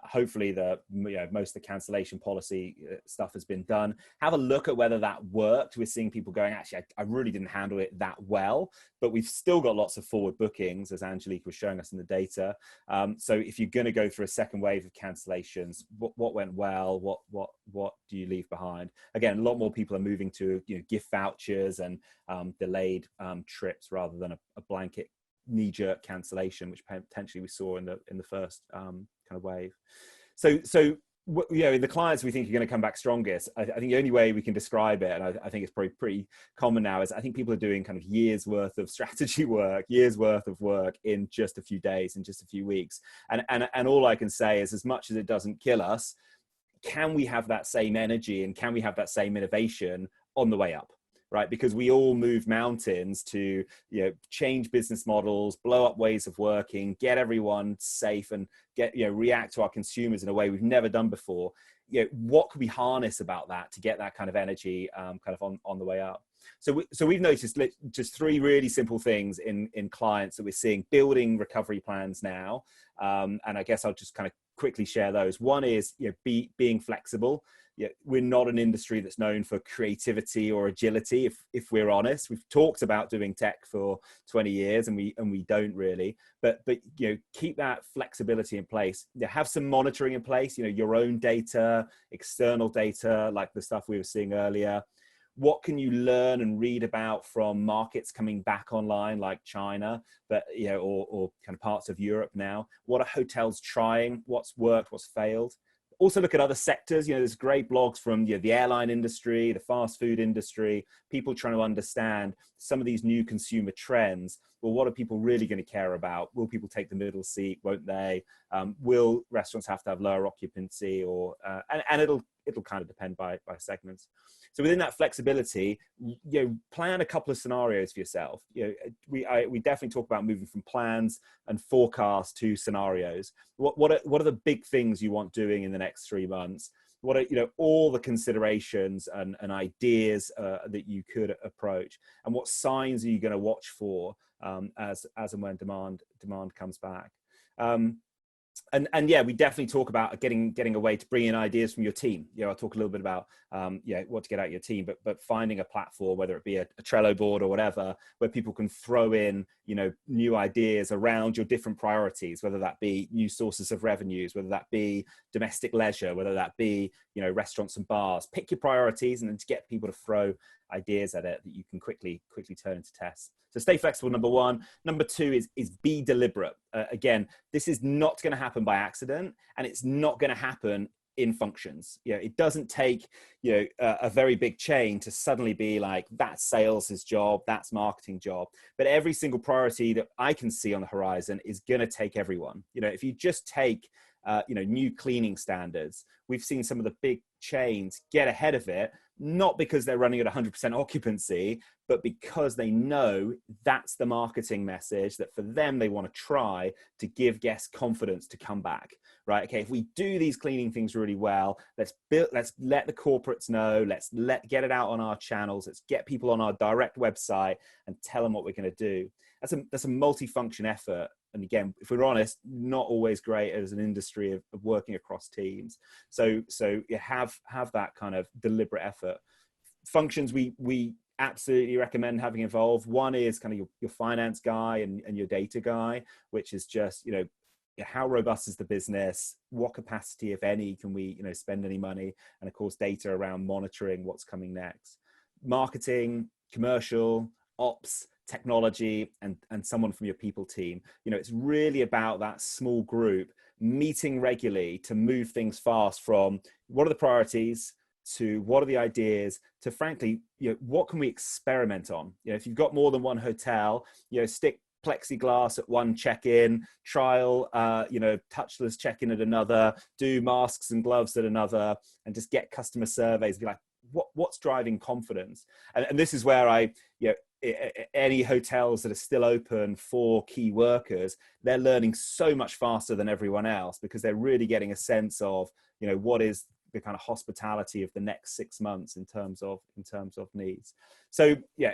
Speaker 6: hopefully most of the cancellation policy stuff has been done. Have a look at whether that worked. We're seeing people going, actually, I really didn't handle it that well, but we've still got lots of forward bookings, as Angelique was showing us in the data. So if you're going to go through a second wave of cancellations, what went well? What do you leave behind? Again, a lot more people are moving to gift vouchers and delayed trips rather than a blanket knee-jerk cancellation, which potentially we saw in the first kind of wave. So the clients we think are going to come back strongest, I think the only way we can describe it, and I think it's probably pretty common now, is I think people are doing kind of years worth of strategy work, years worth of work in just a few days, in just a few weeks. And all I can say is, as much as it doesn't kill us, can we have that same energy and can we have that same innovation on the way up? Right, because we all move mountains to change business models, blow up ways of working, get everyone safe, and react to our consumers in a way we've never done before. What could we harness about that to get that kind of energy kind of on the way up? So we've noticed just 3 really simple things in clients that we're seeing building recovery plans now, and I guess I'll just kind of quickly share those. One is being flexible. We're not an industry that's known for creativity or agility, if we're honest. We've talked about doing tech for 20 years and we don't really, but keep that flexibility in place. Have some monitoring in place, your own data, external data, like the stuff we were seeing earlier. What can you learn and read about from markets coming back online, like China, but or kind of parts of Europe now? What are hotels trying? What's worked? What's failed? Also look at other sectors. There's great blogs from the airline industry, the fast food industry, people trying to understand some of these new consumer trends. Well, what are people really going to care about? Will people take the middle seat? Won't they? Will restaurants have to have lower occupancy? Or and it'll kind of depend by segments. So within that flexibility, plan a couple of scenarios for yourself. We definitely talk about moving from plans and forecasts to scenarios. What are the big things you want doing in the next 3 months? What are all the considerations and ideas that you could approach, and what signs are you going to watch for as and when demand comes back? And yeah, we definitely talk about getting a way to bring in ideas from your team. I'll talk a little bit about what to get out of your team, but finding a platform, whether it be a Trello board or whatever, where people can throw in new ideas around your different priorities, whether that be new sources of revenues, whether that be domestic leisure, whether that be restaurants and bars. Pick your priorities and then to get people to throw ideas at it that you can quickly turn into tests. So stay flexible, number 1. Number 2 is be deliberate. Again, this is not going to happen by accident, and it's not going to happen in functions. It doesn't take a very big chain to suddenly be like, that's sales' job, that's marketing job. But every single priority that I can see on the horizon is going to take everyone. If you just take new cleaning standards, we've seen some of the big chains get ahead of it, not because they're running at 100% occupancy, but because they know that's the marketing message that for them, they want to try to give guests confidence to come back, right? Okay, if we do these cleaning things really well, let's let the corporates know, let's get it out on our channels, let's get people on our direct website and tell them what we're going to do. That's a multi-function effort. And again, if we're honest, not always great as an industry of working across teams. So you have that kind of deliberate effort. Functions we absolutely recommend having involved. One is kind of your finance guy and your data guy, which is just, how robust is the business? What capacity, if any, can we, spend any money? And of course, data around monitoring what's coming next. Marketing, commercial, ops, technology, and someone from your people team. It's really about that small group meeting regularly to move things fast from what are the priorities to what are the ideas to, frankly, what can we experiment on? If you've got more than one hotel, stick plexiglass at one check-in, trial, touchless check-in at another, do masks and gloves at another, and just get customer surveys, be like, what's driving confidence? And this is where any hotels that are still open for key workers, they're learning so much faster than everyone else because they're really getting a sense of, what is the kind of hospitality of the next 6 months in terms of needs. So yeah,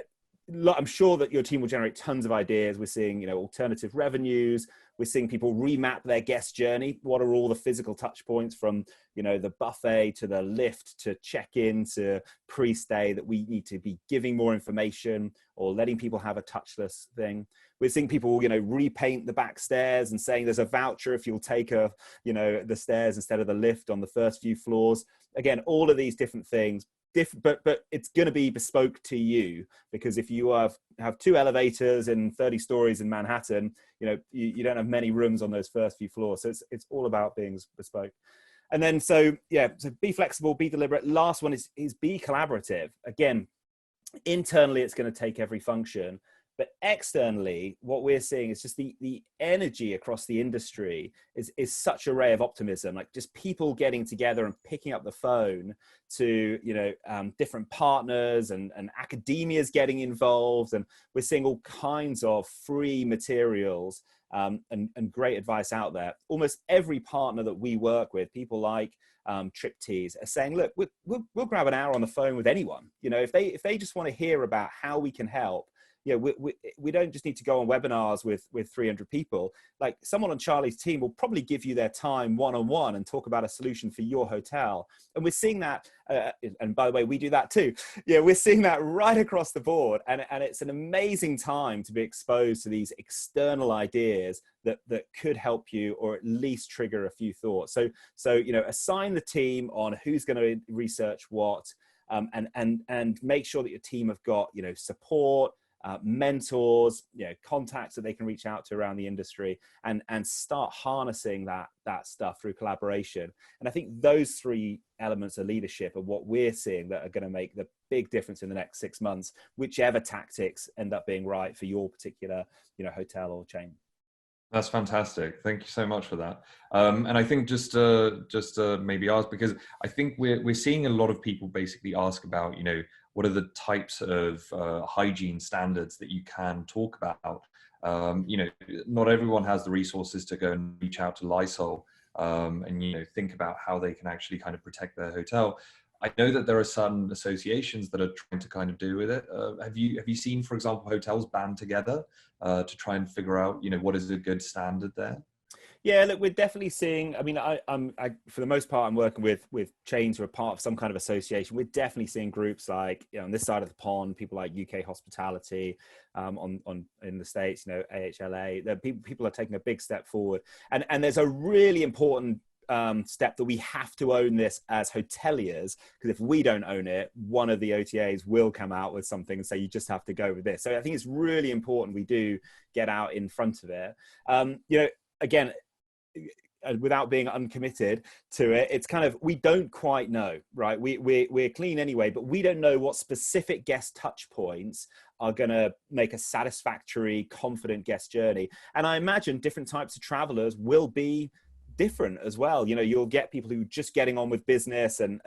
Speaker 6: I'm sure that your team will generate tons of ideas. We're seeing, alternative revenues. We're seeing people remap their guest journey. What are all the physical touch points from, the buffet to the lift to check-in to pre-stay that we need to be giving more information or letting people have a touchless thing. We're seeing people, repaint the back stairs and saying there's a voucher if you'll take the stairs instead of the lift on the first few floors. Again, all of these different things. But it's going to be bespoke to you, because if you have 2 elevators in 30 stories in Manhattan, you don't have many rooms on those first few floors. So it's all about being bespoke. And then so be flexible, be deliberate. Last one is be collaborative. Again, internally it's going to take every function, but externally what we're seeing is just the energy across the industry is such a ray of optimism, like just people getting together and picking up the phone to different partners and academia's getting involved, and we're seeing all kinds of free materials and great advice out there. Almost every partner that we work with, people like Triptease, are saying, look, we'll grab an hour on the phone with anyone. If they just want to hear about how we can help. We don't just need to go on webinars with 300 people. Like, someone on Charlie's team will probably give you their time one-on-one and talk about a solution for your hotel. And we're seeing that, and by the way, we do that too. We're seeing that right across the board. And it's an amazing time to be exposed to these external ideas that could help you, or at least trigger a few thoughts. So assign the team on who's going to research what, and make sure that your team have got, support, mentors, contacts that they can reach out to around the industry, and start harnessing that stuff through collaboration. And I think those 3 elements of leadership are what we're seeing that are going to make the big difference in the next 6 months, whichever tactics end up being right for your particular, hotel or chain.
Speaker 1: That's fantastic. Thank you so much for that. And I think just maybe ask, because I think we're seeing a lot of people basically ask about, what are the types of hygiene standards that you can talk about? Not everyone has the resources to go and reach out to Lysol and think about how they can actually kind of protect their hotel. I know that there are some associations that are trying to kind of do with it. Have you seen, for example, hotels band together to try and figure out, what is a good standard there?
Speaker 6: Yeah, look, we're definitely seeing. I mean, I for the most part, I'm working with chains who are part of some kind of association. We're definitely seeing groups like, on this side of the pond, people like UK Hospitality, in the States, AHLA. People are taking a big step forward, and there's a really important step that we have to own this as hoteliers, because if we don't own it, one of the OTAs will come out with something and say you just have to go with this. So I think it's really important we do get out in front of it. Again, without being uncommitted to it, it's kind of, we don't quite know, right? We're clean anyway, but we don't know what specific guest touch points are going to make a satisfactory, confident guest journey. And I imagine different types of travelers will be different as well. You know, you'll get people who are just getting on with business and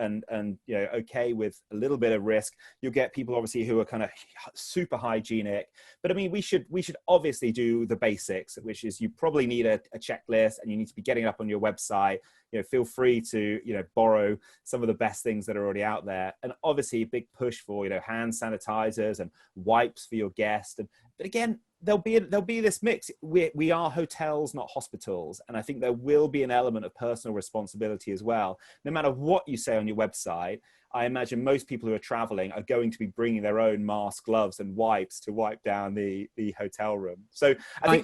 Speaker 6: you know, okay with a little bit of risk. You'll get people obviously who are kind of super hygienic. But I mean, we should obviously do the basics, which is you probably need a checklist, and you need to be getting up on your website. You know, feel free to, you know, borrow some of the best things that are already out there. And obviously a big push for, you know, hand sanitizers and wipes for your guests. But again, there'll be this mix. We are hotels, not hospitals. And I think there will be an element of personal responsibility as well. No matter what you say on your website, I imagine most people who are traveling are going to be bringing their own mask, gloves and wipes to wipe down the hotel room. So I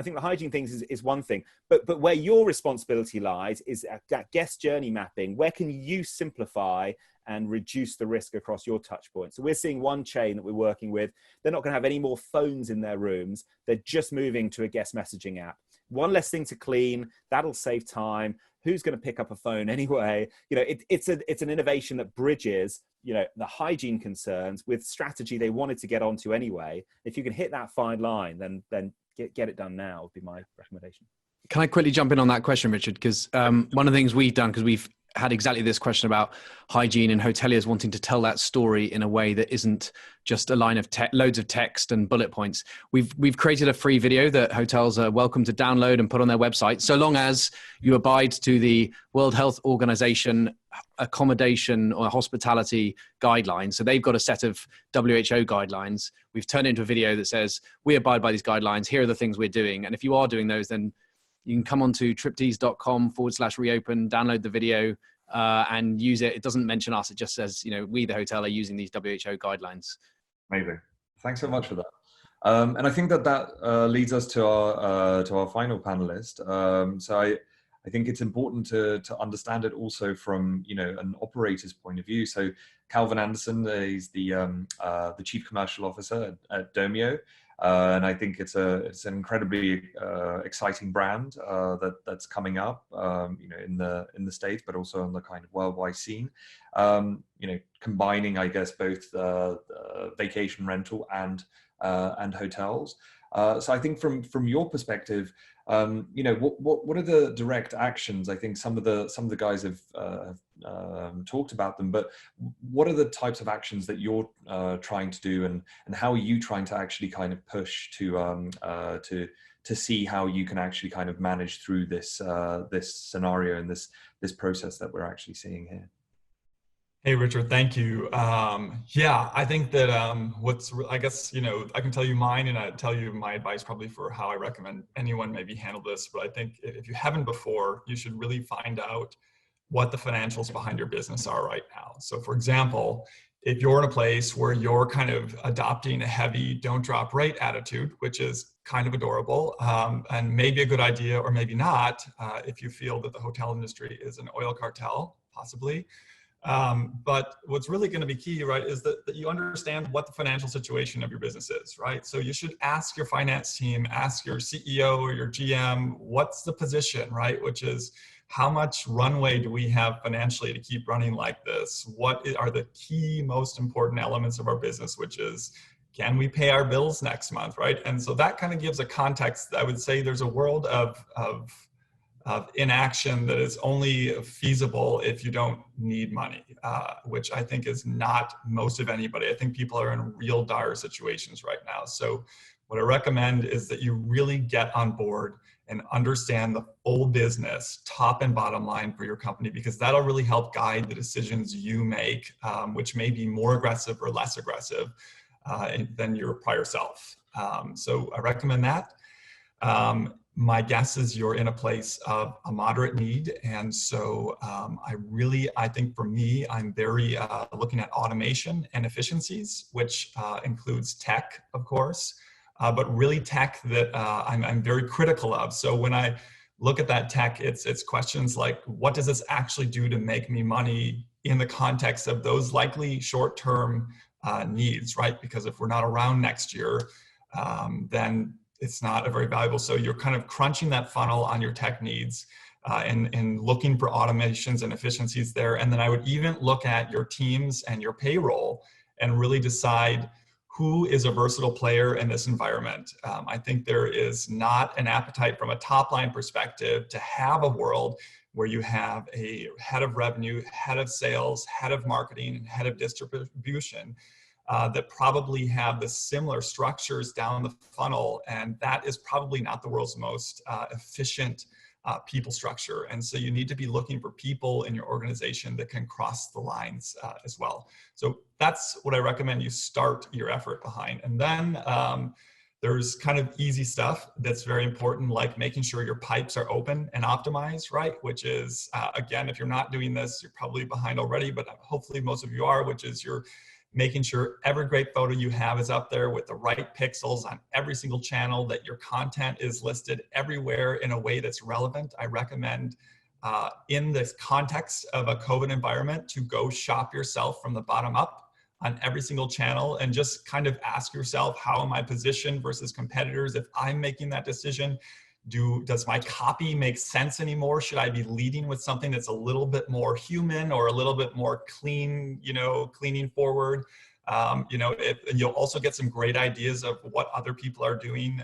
Speaker 6: think the hygiene things is one thing, but where your responsibility lies is that guest journey mapping. Where can you simplify and reduce the risk across your touch points? So we're seeing one chain that we're working with. They're not going to have any more phones in their rooms. They're just moving to a guest messaging app. One less thing to clean. That'll save time. Who's going to pick up a phone anyway? You know, it's an innovation that bridges, you know, the hygiene concerns with strategy they wanted to get onto anyway. If you can hit that fine line, then get it done now would be my recommendation.
Speaker 3: Can I quickly jump in on that question, Richard? Because one of the things we've done, because we've had exactly this question about hygiene and hoteliers wanting to tell that story in a way that isn't just a line of loads of text and bullet points. We've created a free video that hotels are welcome to download and put on their website, so long as you abide to the World Health Organization accommodation or hospitality guidelines. So they've got a set of WHO guidelines. We've turned into a video that says, we abide by these guidelines. Here are the things we're doing. And if you are doing those, then you can come onto triptease.com/reopen, download the video and use it. It doesn't mention us. It just says, you know, we, the hotel, are using these WHO guidelines.
Speaker 1: Amazing. Thanks so much for that. And I think that leads us to our final panelist. So I think it's important to understand it also from, you know, an operator's point of view. So Calvin Anderson is the Chief Commercial Officer at Domio. And I think it's an incredibly exciting brand that's coming up, you know, in the States, but also on the kind of worldwide scene. You know, combining, I guess, both vacation rental and hotels. So I think from your perspective, you know, what are the direct actions? I think some of the guys have talked about them, but what are the types of actions that you're trying to do, and how are you trying to actually kind of push to see how you can actually kind of manage through this this scenario and this process that we're actually seeing here?
Speaker 7: Hey, Richard, thank you. Yeah, I think that I guess, you know, I can tell you mine, and I tell you my advice probably for how I recommend anyone maybe handle this. But I think if you haven't before, you should really find out what the financials behind your business are right now. So for example, if you're in a place where you're kind of adopting a heavy don't drop rate attitude, which is kind of adorable and maybe a good idea or maybe not, if you feel that the hotel industry is an oil cartel, possibly. But what's really going to be key, right, is that you understand what the financial situation of your business is, right? So you should ask your finance team, ask your CEO or your GM, what's the position, right? Which is, how much runway do we have financially to keep running like this? What are the key, most important elements of our business, which is, can we pay our bills next month, right? And so that kind of gives a context. I would say there's a world of inaction that is only feasible if you don't need money, which I think is not most of anybody. I think people are in real dire situations right now. So what I recommend is that you really get on board and understand the full business, top and bottom line for your company, because that'll really help guide the decisions you make, which may be more aggressive or less aggressive than your prior self. So I recommend that. My guess is you're in a place of a moderate need. And so I think for me, I'm very looking at automation and efficiencies, which includes tech, of course, but really tech that I'm very critical of. So when I look at that tech, it's questions like, what does this actually do to make me money in the context of those likely short-term needs, right? Because if we're not around next year, then it's not a very valuable. So you're kind of crunching that funnel on your tech needs and looking for automations and efficiencies there. And then I would even look at your teams and your payroll and really decide who is a versatile player in this environment. I think there is not an appetite from a top line perspective to have a world where you have a head of revenue, head of sales, head of marketing, and head of distribution that probably have the similar structures down the funnel. And that is probably not the world's most efficient people structure. And so you need to be looking for people in your organization that can cross the lines as well. So that's what I recommend you start your effort behind. And then there's kind of easy stuff that's very important, like making sure your pipes are open and optimized, right? Which is, again, if you're not doing this, you're probably behind already, but hopefully most of you are, which is you're making sure every great photo you have is up there with the right pixels on every single channel, that your content is listed everywhere in a way that's relevant. I recommend in this context of a COVID environment to go shop yourself from the bottom up on every single channel and just kind of ask yourself, how am I positioned versus competitors? If I'm making that decision, does my copy make sense anymore? Should I be leading with something that's a little bit more human or a little bit more clean, cleaning forward? And you'll also get some great ideas of what other people are doing.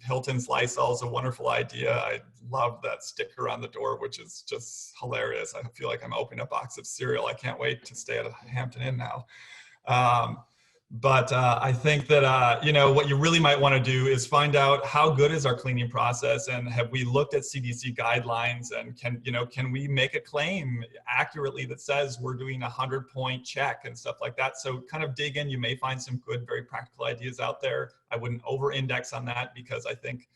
Speaker 7: Hilton's Lysol is a wonderful idea. I love that sticker on the door, which is just hilarious. I feel like I'm opening a box of cereal. I can't wait to stay at a Hampton Inn now. But I think that, what you really might want to do is find out how good is our cleaning process, and have we looked at CDC guidelines, and can we make a claim accurately that says we're doing a 100-point check and stuff like that. So kind of dig in. You may find some good, very practical ideas out there. I wouldn't over-index on that, because I think,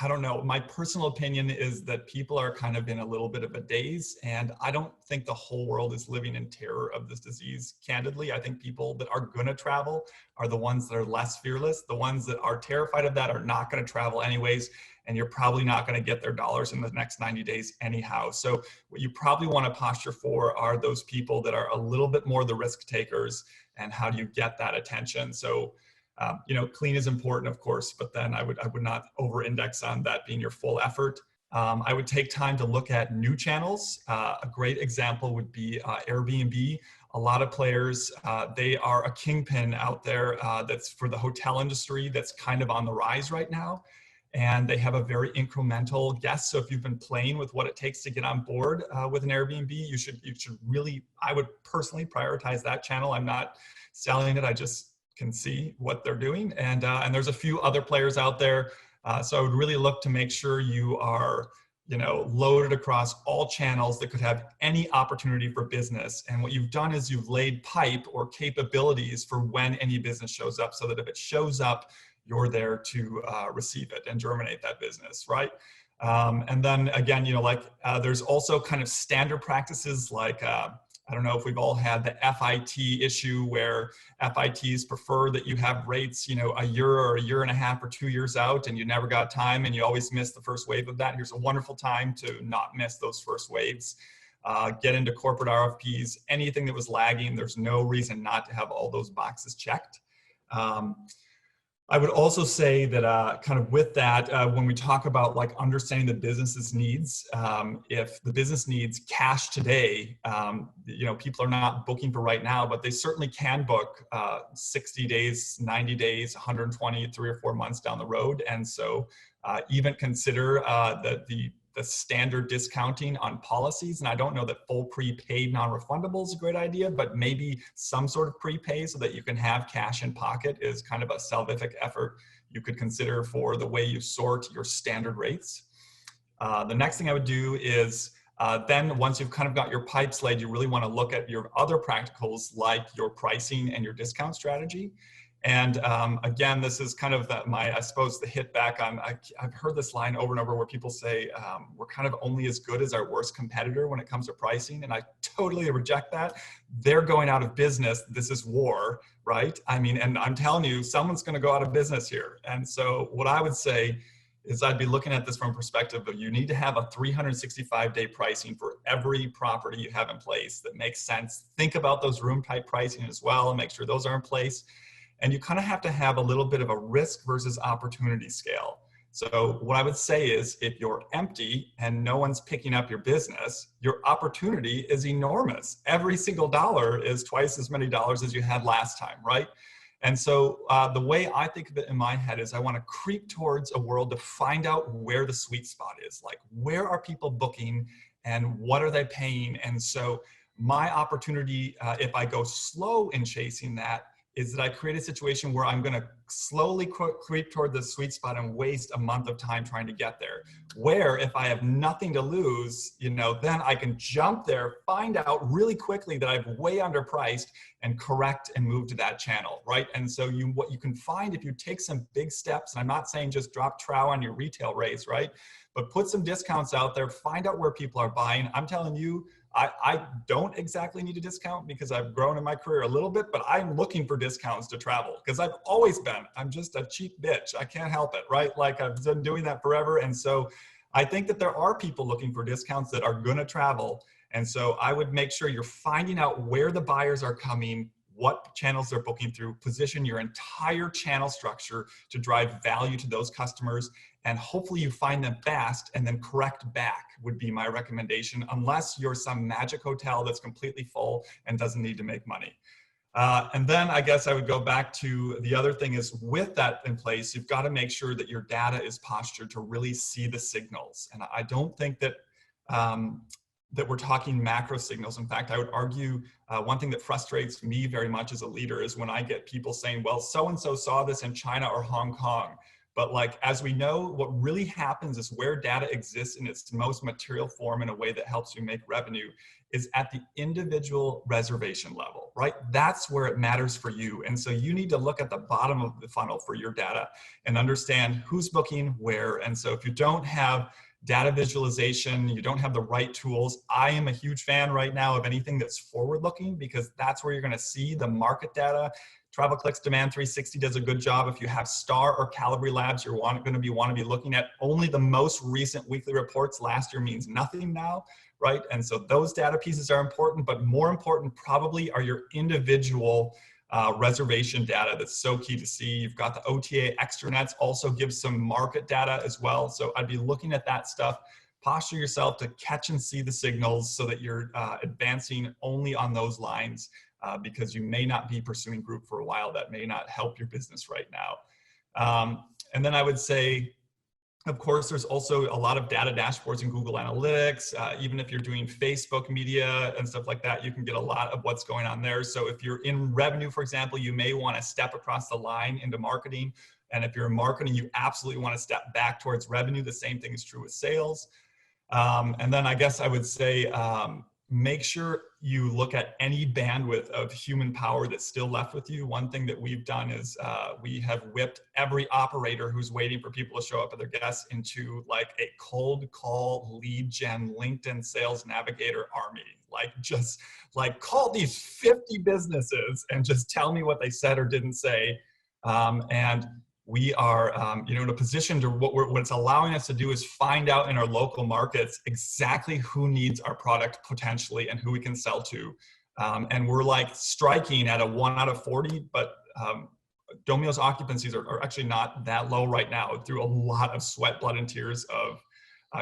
Speaker 7: I don't know. My personal opinion is that people are kind of in a little bit of a daze, and I don't think the whole world is living in terror of this disease, candidly. I think people that are going to travel are the ones that are less fearless. The ones that are terrified of that are not going to travel anyways, and you're probably not going to get their dollars in the next 90 days anyhow. So what you probably want to posture for are those people that are a little bit more the risk takers, and how do you get that attention? So clean is important, of course, but then I would not over-index on that being your full effort. I would take time to look at new channels. A great example would be Airbnb. A lot of players, they are a kingpin out there that's for the hotel industry that's kind of on the rise right now. And they have a very incremental guest. So if you've been playing with what it takes to get on board with an Airbnb, you should really, I would personally prioritize that channel. I'm not selling it. I just can see what they're doing, and there's a few other players out there, so I would really look to make sure you are loaded across all channels that could have any opportunity for business. And what you've done is you've laid pipe or capabilities for when any business shows up, so that if it shows up, you're there to receive it and germinate that business, right? And then again, there's also kind of standard practices like I don't know if we've all had the FIT issue, where FITs prefer that you have rates, a year or a year and a half or 2 years out, and you never got time, and you always miss the first wave of that. Here's a wonderful time to not miss those first waves. Get into corporate RFPs. Anything that was lagging, there's no reason not to have all those boxes checked. I would also say that kind of with that, when we talk about like understanding the business's needs, if the business needs cash today, people are not booking for right now, but they certainly can book 60 days, 90 days, 120, 3 or 4 months down the road. And so even consider the standard discounting on policies. And I don't know that full prepaid non-refundable is a great idea, but maybe some sort of prepay so that you can have cash in pocket is kind of a salvific effort you could consider for the way you sort your standard rates. The next thing I would do is then once you've kind of got your pipes laid, you really want to look at your other practicals like your pricing and your discount strategy. And again, this is kind of I suppose the hit back on, I've heard this line over and over where people say, we're kind of only as good as our worst competitor when it comes to pricing. And I totally reject that. They're going out of business. This is war, right? And I'm telling you, someone's going to go out of business here. And so what I would say is I'd be looking at this from a perspective of you need to have a 365-day pricing for every property you have in place that makes sense. Think about those room type pricing as well and make sure those are in place. And you kind of have to have a little bit of a risk versus opportunity scale. So what I would say is, if you're empty and no one's picking up your business, your opportunity is enormous. Every single dollar is twice as many dollars as you had last time, right? And so the way I think of it in my head is I want to creep towards a world to find out where the sweet spot is. Like, where are people booking and what are they paying? And so my opportunity, if I go slow in chasing that, is that I create a situation where I'm going to slowly creep toward the sweet spot and waste a month of time trying to get there. Where if I have nothing to lose, you know, then I can jump there, find out really quickly that I'm way underpriced, and correct and move to that channel, right? And so what you can find if you take some big steps, and I'm not saying just drop trow on your retail rates, right? But put some discounts out there, find out where people are buying. I'm telling you, I don't exactly need a discount because I've grown in my career a little bit, but I'm looking for discounts to travel because I've always been. I'm just a cheap bitch. I can't help it, right? Like, I've been doing that forever. And so I think that there are people looking for discounts that are going to travel. And so I would make sure you're finding out where the buyers are coming, what channels they're booking through, position your entire channel structure to drive value to those customers, and hopefully you find them fast and then correct back would be my recommendation, unless you're some magic hotel that's completely full and doesn't need to make money. And then I guess I would go back to the other thing is, with that in place, you've got to make sure that your data is postured to really see the signals. And I don't think that that we're talking macro signals. In fact, I would argue one thing that frustrates me very much as a leader is when I get people saying, well, so-and-so saw this in China or Hong Kong. But like, as we know, what really happens is where data exists in its most material form in a way that helps you make revenue is at the individual reservation level, right? That's where it matters for you. And so you need to look at the bottom of the funnel for your data and understand who's booking where. And so if you don't have data visualization, you don't have the right tools, I am a huge fan right now of anything that's forward-looking, because that's where you're going to see the market data. TravelClicks Demand 360 does a good job. If you have Star or Calibri Labs, you're want to be looking at only the most recent weekly reports. Last year means nothing now, right? And so those data pieces are important, but more important probably are your individual reservation data. That's so key to see. You've got the OTA extranets, also gives some market data as well. So I'd be looking at that stuff. Posture yourself to catch and see the signals so that you're advancing only on those lines, because you may not be pursuing group for a while. That may not help your business right now. And then I would say, of course, there's also a lot of data dashboards in Google Analytics. Even if you're doing Facebook media and stuff like that, you can get a lot of what's going on there. So if you're in revenue, for example, you may want to step across the line into marketing. And if you're in marketing, you absolutely want to step back towards revenue. The same thing is true with sales. And then I guess I would say, make sure you look at any bandwidth of human power that's still left with you. One thing that we've done is we have whipped every operator who's waiting for people to show up at their guests into like a cold call lead gen LinkedIn sales navigator army. Like, just like call these 50 businesses and just tell me what they said or didn't say. And we are, in a position to what it's allowing us to do is find out in our local markets exactly who needs our product potentially and who we can sell to. And we're like striking at a 1 out of 40, but Domio's occupancies are actually not that low right now through a lot of sweat, blood, and tears of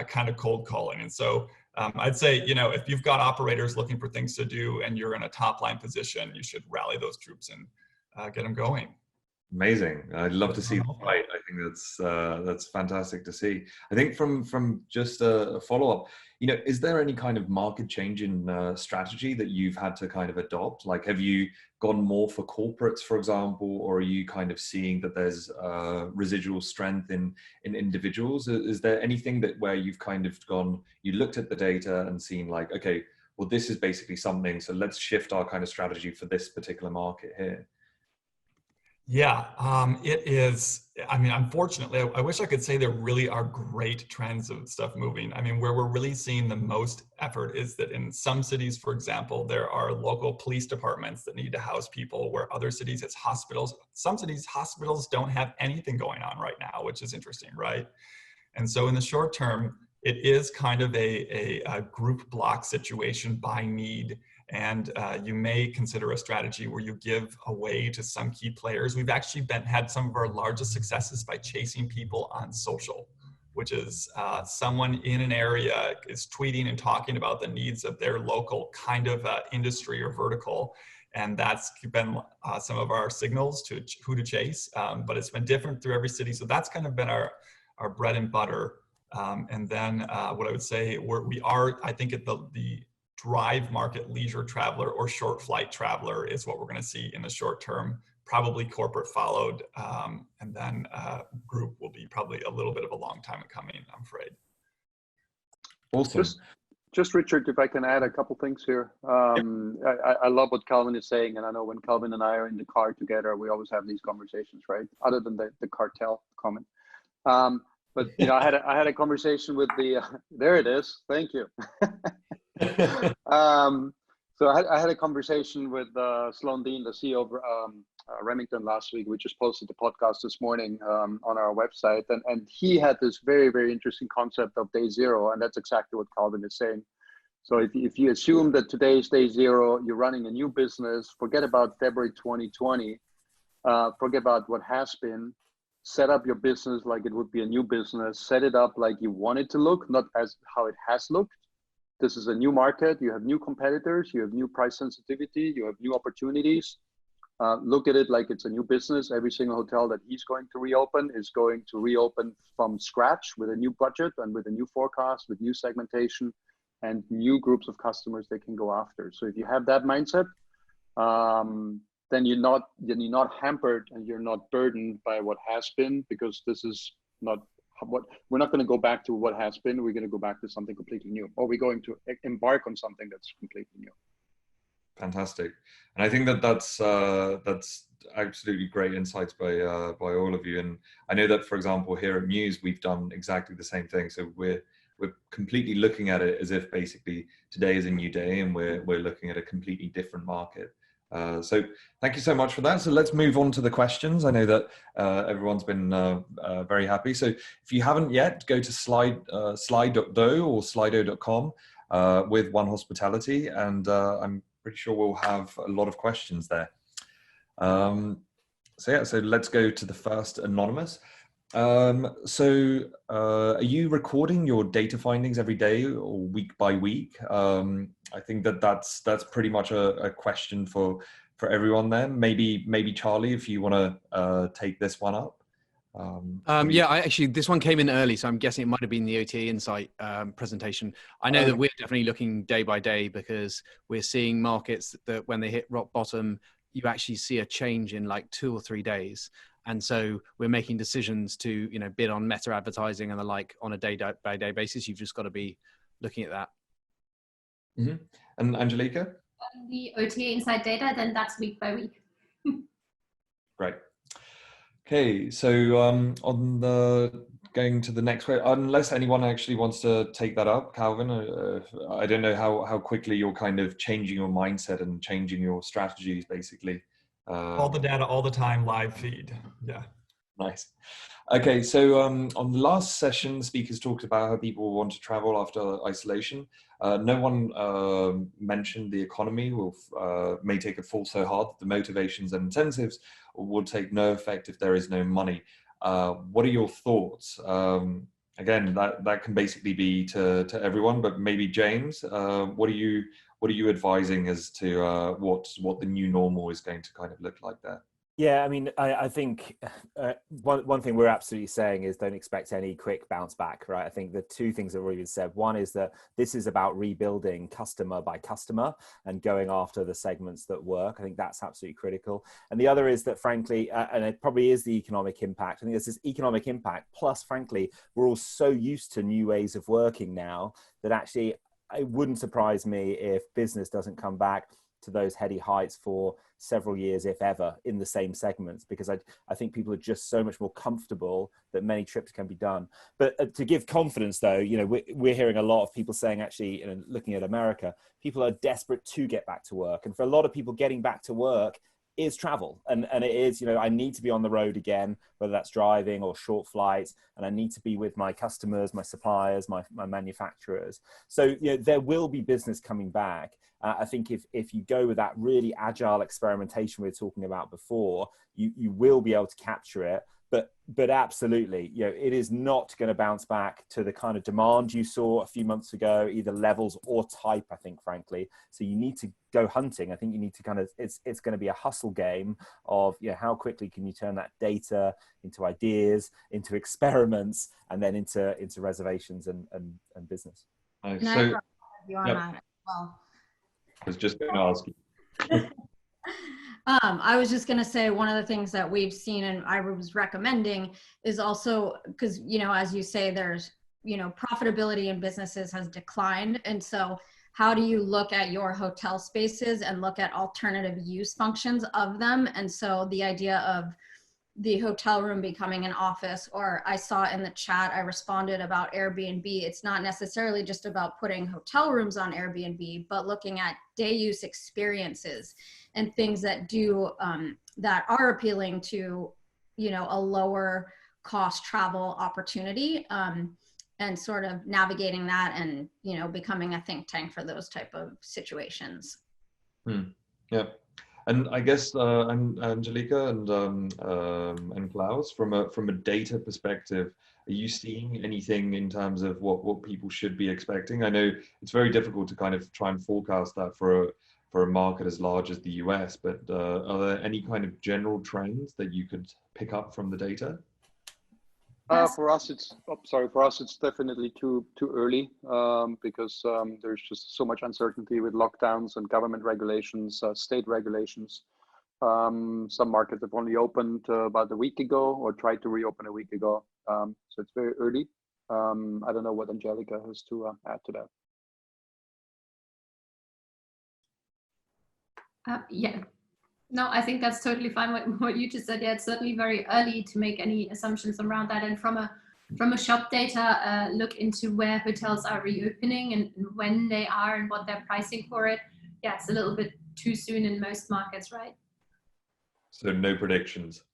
Speaker 7: kind of cold calling. And so I'd say, if you've got operators looking for things to do and you're in a top line position, you should rally those troops and get them going.
Speaker 1: Amazing. I'd love to see the fight. I think that's fantastic to see. I think from just a follow-up, is there any kind of market change in strategy that you've had to kind of adopt? Like, have you gone more for corporates, for example, or are you kind of seeing that there's residual strength in individuals? Is there anything where you've kind of you looked at the data and seen like, okay, well, this is basically something, so let's shift our kind of strategy for this particular market here?
Speaker 7: Yeah, it is. I mean, unfortunately, I wish I could say there really are great trends of stuff moving. I mean, where we're really seeing the most effort is that in some cities, for example, there are local police departments that need to house people, where other cities it's hospitals. Some cities, hospitals don't have anything going on right now, which is interesting, right? And so in the short term, it is kind of a group block situation by need. And you may consider a strategy where you give away to some key players. We've actually had some of our largest successes by chasing people on social, which is someone in an area is tweeting and talking about the needs of their local kind of industry or vertical. And that's been some of our signals to who to chase, but it's been different through every city. So that's kind of been our bread and butter. And then what I would say, we are, I think, at the drive market leisure traveler or short flight traveler is what we're going to see in the short term, probably corporate followed, and then group will be probably a little bit of a long time coming, I'm afraid.
Speaker 1: Awesome.
Speaker 5: Just Richard, if I can add a couple things here. I love what Calvin is saying, and I know when Calvin and I are in the car together, we always have these conversations, right? Other than the cartel comment. But you know, I had a conversation with the there it is. Thank you. So I had a conversation with Sloan Dean, the CEO of Remington last week. We just posted the podcast this morning on our website, and he had this very, very interesting concept of day zero, and that's exactly what Calvin is saying. So if you assume that today is day zero, you're running a new business, forget about February 2020, forget about what has been, set up your business like it would be a new business, set it up like you want it to look, not as how it has looked. This is a new market, you have new competitors, you have new price sensitivity, you have new opportunities. Look at it like it's a new business. Every single hotel that he's going to reopen is going to reopen from scratch with a new budget and with a new forecast, with new segmentation and new groups of customers they can go after. So if you have that mindset, then you're not hampered and you're not burdened by what has been, because this is not what we're not going to go back to what has been. We're going to go back to something completely new, or we're going to embark on something that's completely new.
Speaker 1: Fantastic. And I think that's absolutely great insights by all of you. And I know that, for example, here at Mews, we've done exactly the same thing. So we're completely looking at it as if basically today is a new day and we're looking at a completely different market. So thank you so much for that. So let's move on to the questions. I know that everyone's been very happy. So if you haven't yet, go to slide.do or slido.com with One Hospitality, and I'm pretty sure we'll have a lot of questions there. So let's go to the first anonymous. So are you recording your data findings every day or week by week? I think that's pretty much a question for everyone there. Maybe Charlie, if you want to take this one up.
Speaker 3: Yeah, this one came in early, so I'm guessing it might have been the OTA Insight presentation. I know that we're definitely looking day by day, because we're seeing markets that when they hit rock bottom, you actually see a change in like 2 or 3 days. And so we're making decisions to, bid on meta advertising and the like on a day by day basis. You've just got to be looking at that.
Speaker 1: Mm-hmm. And Angelica?
Speaker 2: On the OTA Insight data, then that's week by week.
Speaker 1: Great. Okay, so going to the next way, unless anyone actually wants to take that up, Calvin, I don't know how quickly you're kind of changing your mindset and changing your strategies, basically.
Speaker 7: All the data, all the time, live feed. Yeah.
Speaker 1: Nice. Okay, so on the last session, speakers talked about how people want to travel after isolation. No one mentioned the economy may take a fall so hard that the motivations and incentives will take no effect if there is no money. What are your thoughts? Again, that can basically be to everyone, but maybe James, what are you advising as to what the new normal is going to kind of look like there?
Speaker 6: Yeah, I mean, I think one thing we're absolutely saying is don't expect any quick bounce back, right? I think the two things that have already been said. One is that this is about rebuilding customer by customer and going after the segments that work. I think that's absolutely critical. And the other is that, frankly, and it probably is the economic impact. I think this is economic impact. Plus, frankly, we're all so used to new ways of working now that actually it wouldn't surprise me if business doesn't come back to those heady heights for several years, if ever, in the same segments, because I think people are just so much more comfortable that many trips can be done. But to give confidence, though, we're hearing a lot of people saying, actually, looking at America, people are desperate to get back to work. And for a lot of people, getting back to work is travel, and it is, you know, I need to be on the road again, whether that's driving or short flights, and I need to be with my customers, my suppliers, my manufacturers. So, you know, there will be business coming back. I think if you go with that really agile experimentation we were talking about before, you will be able to capture it. But absolutely, you know, it is not going to bounce back to the kind of demand you saw a few months ago, either levels or type, I think, frankly. So you need to go hunting. I think you need to kind of, it's going to be a hustle game of, you know, how quickly can you turn that data into ideas, into experiments, and then into reservations and business.
Speaker 1: So,
Speaker 4: you on that as well.
Speaker 1: I was just going to ask you.
Speaker 4: I was just going to say, one of the things that we've seen and I was recommending is also, because, you know, as you say, there's, you know, profitability in businesses has declined. And so how do you look at your hotel spaces and look at alternative use functions of them? And so the idea of the hotel room becoming an office, or I saw in the chat, I responded about Airbnb. It's not necessarily just about putting hotel rooms on Airbnb, but looking at day use experiences and things that do, that are appealing to, you know, a lower cost travel opportunity, and sort of navigating that and, you know, becoming a think tank for those type of situations.
Speaker 1: Yeah. And I guess Angelica and Klaus, from a data perspective, are you seeing anything in terms of what people should be expecting? I know it's very difficult to kind of try and forecast that for a market as large as the US, but are there any kind of general trends that you could pick up from the data?
Speaker 5: For us, it's definitely too early, because there's just so much uncertainty with lockdowns and government regulations, state regulations. Some markets have only opened about a week ago or tried to reopen a week ago. So it's very early. I don't know what Angelica has to add to that.
Speaker 2: Yeah. No, I think that's totally fine. What you just said. Yeah, it's certainly very early to make any assumptions around that. And from a shop data look into where hotels are reopening and when they are and what they're pricing for it. Yeah, it's a little bit too soon in most markets, right?
Speaker 1: So no predictions.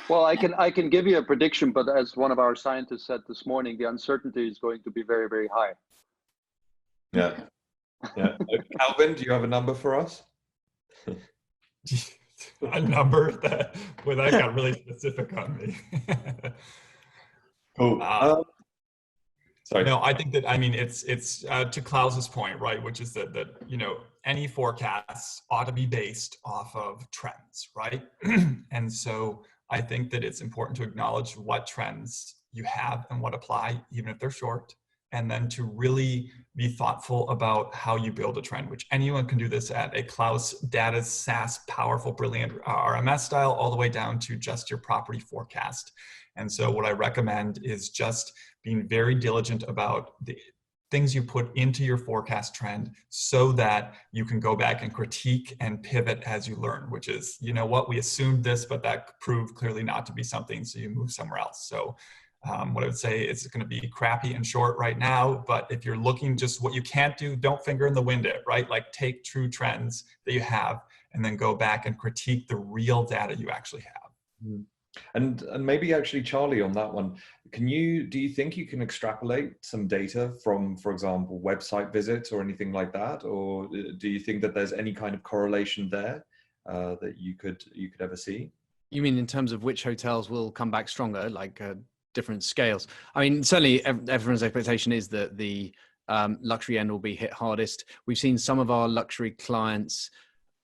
Speaker 5: Well, I can give you a prediction, but as one of our scientists said this morning, the uncertainty is going to be very, very high.
Speaker 1: Yeah. Yeah. Calvin, do you have a number for us?
Speaker 7: A number that got really specific on me.
Speaker 1: Cool. Sorry.
Speaker 7: No, I think that, I mean, it's to Klaus's point, right? Which is that you know, any forecasts ought to be based off of trends, right? And so I think that it's important to acknowledge what trends you have and what apply, even if they're short. And then to really be thoughtful about how you build a trend, which anyone can do this at a Klaus data SaaS, powerful, brilliant RMS style, all the way down to just your property forecast. And so what I recommend is just being very diligent about the things you put into your forecast trend so that you can go back and critique and pivot as you learn, which is, you know what, we assumed this, but that proved clearly not to be something, so you move somewhere else. So what I would say is it's going to be crappy and short right now, but if you're looking just what you can't do, don't finger in the wind it, right? Like take true trends that you have and then go back and critique the real data you actually have.
Speaker 1: And maybe actually, Charlie, on that one, do you think you can extrapolate some data from, for example, website visits or anything like that? Or do you think that there's any kind of correlation there that you could ever see?
Speaker 3: You mean in terms of which hotels will come back stronger, like different scales? I mean, certainly everyone's expectation is that the luxury end will be hit hardest. We've seen some of our luxury clients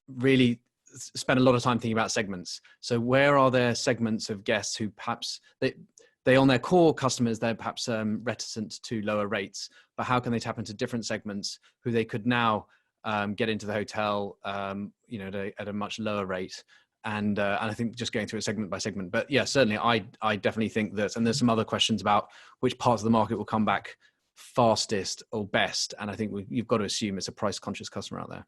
Speaker 3: really spend a lot of time thinking about segments. So where are there segments of guests who perhaps they on their core customers, they're perhaps reticent to lower rates, but how can they tap into different segments who they could now get into the hotel, you know, at a much lower rate? And I think just going through it segment by segment. But yeah, certainly I definitely think that, and there's some other questions about which parts of the market will come back fastest or best. And I think you've got to assume it's a price conscious customer out there.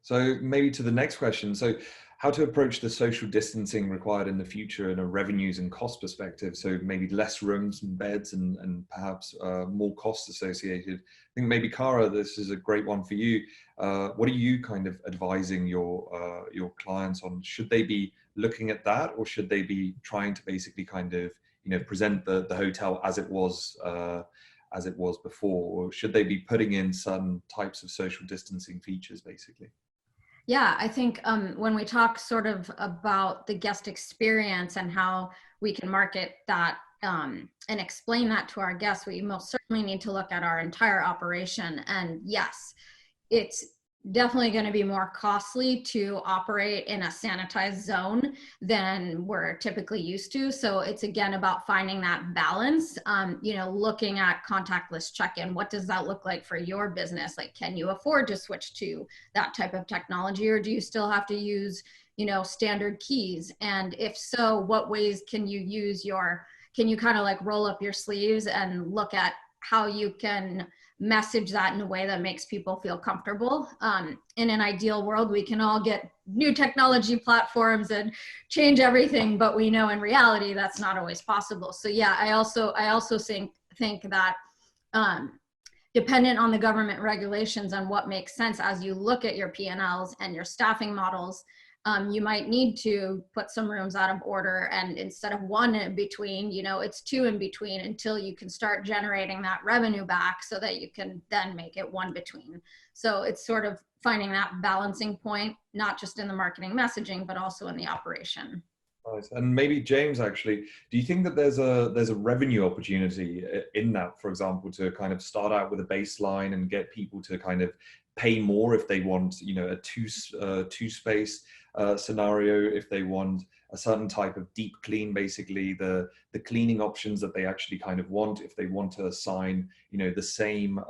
Speaker 1: So maybe to the next question. So how to approach the social distancing required in the future in a revenues and cost perspective. So maybe less rooms and beds and perhaps more costs associated. I think maybe Cara, this is a great one for you. What are you kind of advising your clients on? Should they be looking at that, or should they be trying to basically kind of, you know, present the hotel as it was before, or should they be putting in some types of social distancing features basically?
Speaker 4: Yeah, I think when we talk sort of about the guest experience and how we can market that and explain that to our guests, we most certainly need to look at our entire operation. And yes, it's definitely going to be more costly to operate in a sanitized zone than we're typically used to. So it's again about finding that balance, you know, looking at contactless check-in. What does that look like for your business? Like, can you afford to switch to that type of technology, or do you still have to use, you know, standard keys? And if so, what ways can you use can you kind of like roll up your sleeves and look at how you can message that in a way that makes people feel comfortable? In an ideal world, we can all get new technology platforms and change everything, but we know in reality that's not always possible. So yeah, I also think that dependent on the government regulations on what makes sense as you look at your P&Ls and your staffing models, you might need to put some rooms out of order, and instead of one in between, you know, it's two in between until you can start generating that revenue back so that you can then make it one between. So it's sort of finding that balancing point, not just in the marketing messaging, but also in the operation.
Speaker 1: Nice. And maybe James, actually, do you think that there's a revenue opportunity in that, for example, to kind of start out with a baseline and get people to kind of pay more if they want, you know, a two space scenario, if they want a certain type of deep clean, basically the cleaning options that they actually kind of want, if they want to assign, you know, the same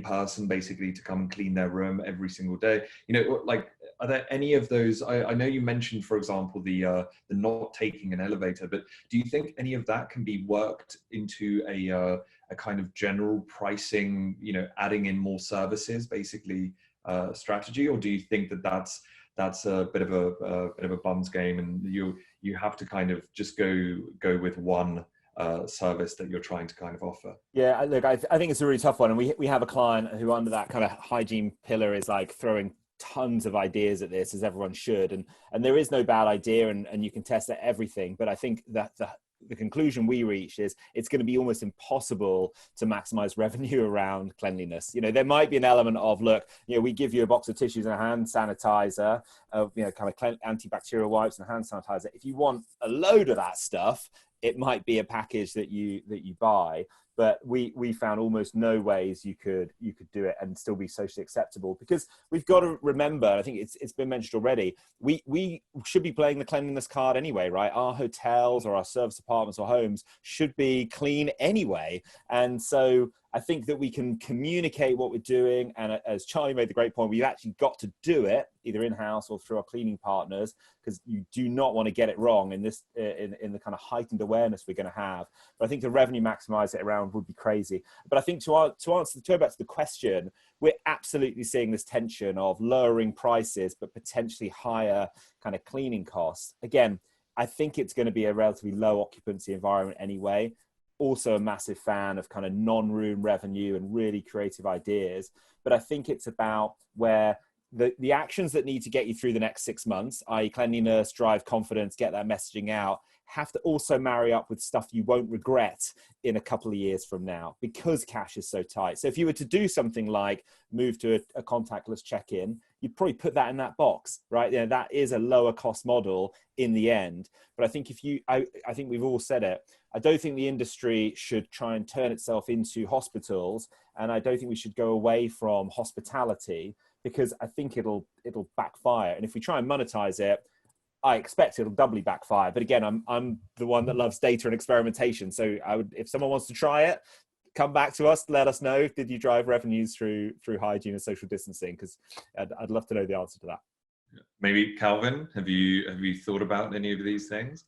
Speaker 1: person basically to come and clean their room every single day, you know, like, are there any of those? I know you mentioned, for example, the not taking an elevator, but do you think any of that can be worked into a kind of general pricing, you know, adding in more services, basically, strategy, or do you think that that's a bit of a bum's game, and you have to kind of just go with one service that you're trying to kind of offer?
Speaker 6: Yeah, look, I think it's a really tough one, and we have a client who under that kind of hygiene pillar is like throwing tons of ideas at this, as everyone should, and there is no bad idea, and you can test at everything, but I think that the conclusion we reached is it's going to be almost impossible to maximize revenue around cleanliness. You know, there might be an element of, look, you know, we give you a box of tissues and a hand sanitizer, you know, kind of antibacterial wipes and hand sanitizer. If you want a load of that stuff, it might be a package that you buy. But we found almost no ways you could do it and still be socially acceptable, because we've got to remember, I think it's been mentioned already, we should be playing the cleanliness card anyway, right? Our hotels or our service apartments or homes should be clean anyway. And so I think that we can communicate what we're doing, and as Charlie made the great point, we've actually got to do it either in-house or through our cleaning partners, because you do not want to get it wrong in this in the kind of heightened awareness we're going to have. But I think to revenue maximize it around would be crazy. But I think to go back to the question, we're absolutely seeing this tension of lowering prices but potentially higher kind of cleaning costs. Again, I think it's going to be a relatively low occupancy environment anyway. Also a massive fan of kind of non-room revenue and really creative ideas. But I think it's about where the actions that need to get you through the next 6 months, i.e. cleanliness, drive confidence, get that messaging out, have to also marry up with stuff you won't regret in a couple of years from now, because cash is so tight. So if you were to do something like move to a contactless check-in, you'd probably put that in that box, right? You know, that is a lower cost model in the end. But I think I think we've all said it, I don't think the industry should try and turn itself into hospitals, and I don't think we should go away from hospitality, because I think it'll backfire. And if we try and monetize it, I expect it'll doubly backfire. But again, I'm the one that loves data and experimentation. So I would, if someone wants to try it, come back to us, let us know. Did you drive revenues through hygiene and social distancing? Because I'd love to know the answer to that.
Speaker 1: Maybe Calvin, have you thought about any of these things?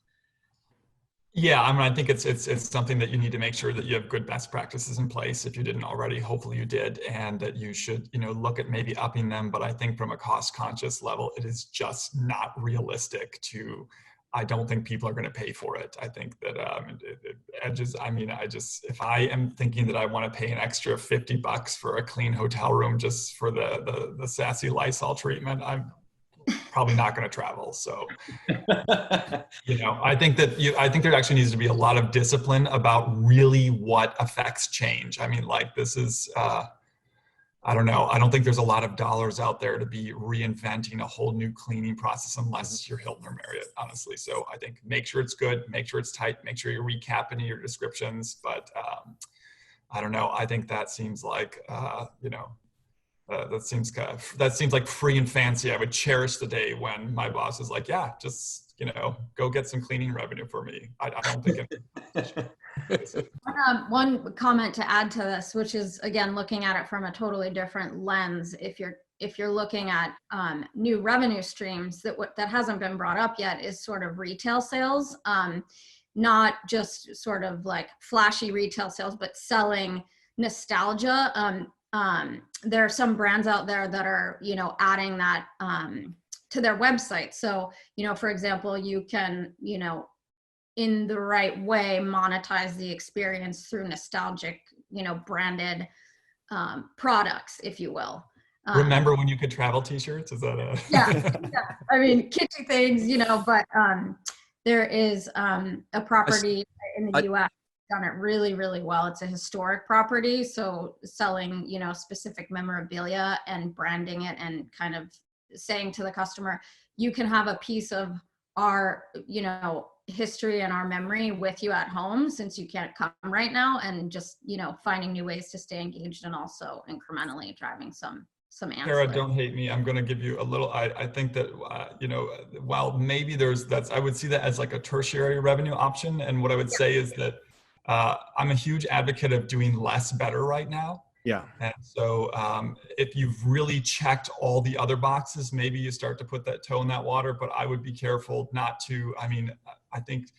Speaker 7: Yeah, I mean, I think it's something that you need to make sure that you have good best practices in place. If you didn't already, hopefully you did, and that you should, look at maybe upping them. But I think from a cost conscious level, it is just not realistic to. I don't think people are going to pay for it. I think that it edges. I mean, if I am thinking that I want to pay an extra $50 for a clean hotel room just for the sassy Lysol treatment, I'm probably not going to travel. So. I think there actually needs to be a lot of discipline about really what affects change. I mean, like this is, I don't know. I don't think there's a lot of dollars out there to be reinventing a whole new cleaning process unless you're Hilton or Marriott, honestly. So I think make sure it's good, make sure it's tight, make sure you're recapping your descriptions. But I don't know. I think that seems like, that seems like free and fancy. I would cherish the day when my boss is like, yeah, just, go get some cleaning revenue for me. I don't think it.
Speaker 4: One comment to add to this, which is again looking at it from a totally different lens. If you're looking at new revenue streams, that hasn't been brought up yet is sort of retail sales, not just sort of like flashy retail sales, but selling nostalgia. There are some brands out there that are, adding that to their website. So, for example, you can, in the right way, monetize the experience through nostalgic, branded products, if you will.
Speaker 7: Remember when you could travel t-shirts? Is that a...
Speaker 4: yeah. I mean, kitschy things, but there is a property in the US done it really, really well. It's a historic property. So selling, specific memorabilia and branding it and kind of saying to the customer, you can have a piece of our, history and our memory with you at home since you can't come right now, and just, finding new ways to stay engaged and also incrementally driving some answers.
Speaker 7: Sarah, don't hate me. I'm going to give you a little, I think that, while maybe I would see that as like a tertiary revenue option. And what I would say is that I'm a huge advocate of doing less better right now.
Speaker 3: Yeah.
Speaker 7: And so if you've really checked all the other boxes, maybe you start to put that toe in that water, but I would be careful not to. I think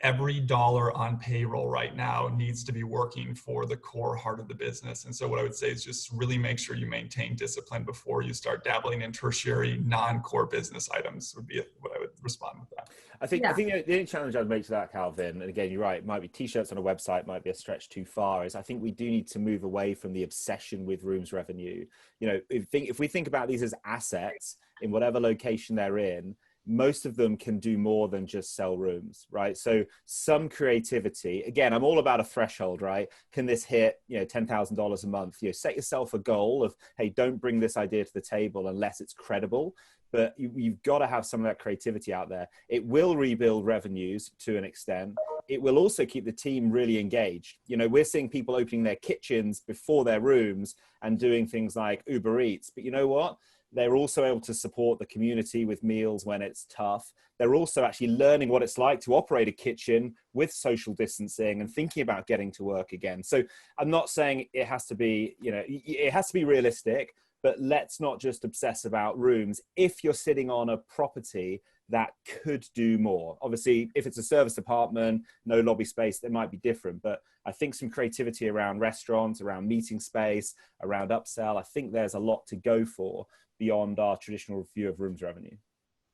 Speaker 7: every dollar on payroll right now needs to be working for the core heart of the business. And so what I would say is just really make sure you maintain discipline before you start dabbling in tertiary non-core business items would be what I would respond with that.
Speaker 6: I think the only challenge I'd make to that, Calvin, and again, you're right, it might be t-shirts on a website, might be a stretch too far, is I think we do need to move away from the obsession with rooms revenue. If we think about these as assets in whatever location they're in, most of them can do more than just sell rooms, right? So some creativity, again, I'm all about a threshold, right? Can this hit, $10,000 a month? Set yourself a goal of, hey, don't bring this idea to the table unless it's credible. But you've got to have some of that creativity out there. It will rebuild revenues to an extent. It will also keep the team really engaged. We're seeing people opening their kitchens before their rooms and doing things like Uber Eats. But you know what? They're also able to support the community with meals when it's tough. They're also actually learning what it's like to operate a kitchen with social distancing and thinking about getting to work again. So I'm not saying it has to be, it has to be realistic, but let's not just obsess about rooms. If you're sitting on a property that could do more, obviously, if it's a service apartment, no lobby space, that might be different. But I think some creativity around restaurants, around meeting space, around upsell, I think there's a lot to go for beyond our traditional view of rooms revenue.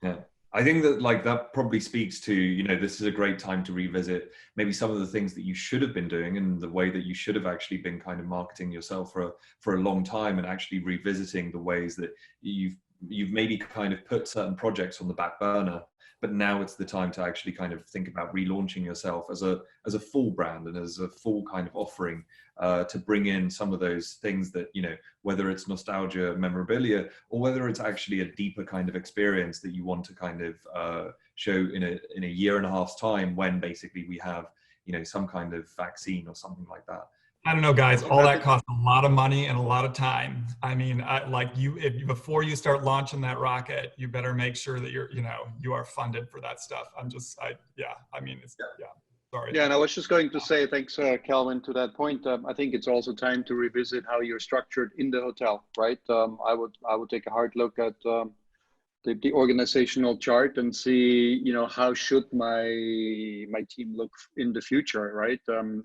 Speaker 1: Yeah. I think that that probably speaks to, this is a great time to revisit maybe some of the things that you should have been doing and the way that you should have actually been kind of marketing yourself for a long time, and actually revisiting the ways that you've maybe kind of put certain projects on the back burner, but now it's the time to actually kind of think about relaunching yourself as a full brand and as a full kind of offering, to bring in some of those things that, whether it's nostalgia, memorabilia, or whether it's actually a deeper kind of experience that you want to kind of show in a year and a half's time, when basically we have, some kind of vaccine or something like that.
Speaker 7: I don't know, guys, all that costs a lot of money and a lot of time. I mean, before you start launching that rocket, you better make sure that you are funded for that stuff. Sorry.
Speaker 5: Yeah, and I was just going to say, thanks, Calvin, to that point. I think it's also time to revisit how you're structured in the hotel, right? I would take a hard look at the organizational chart and see, you know, how should my team look in the future, right?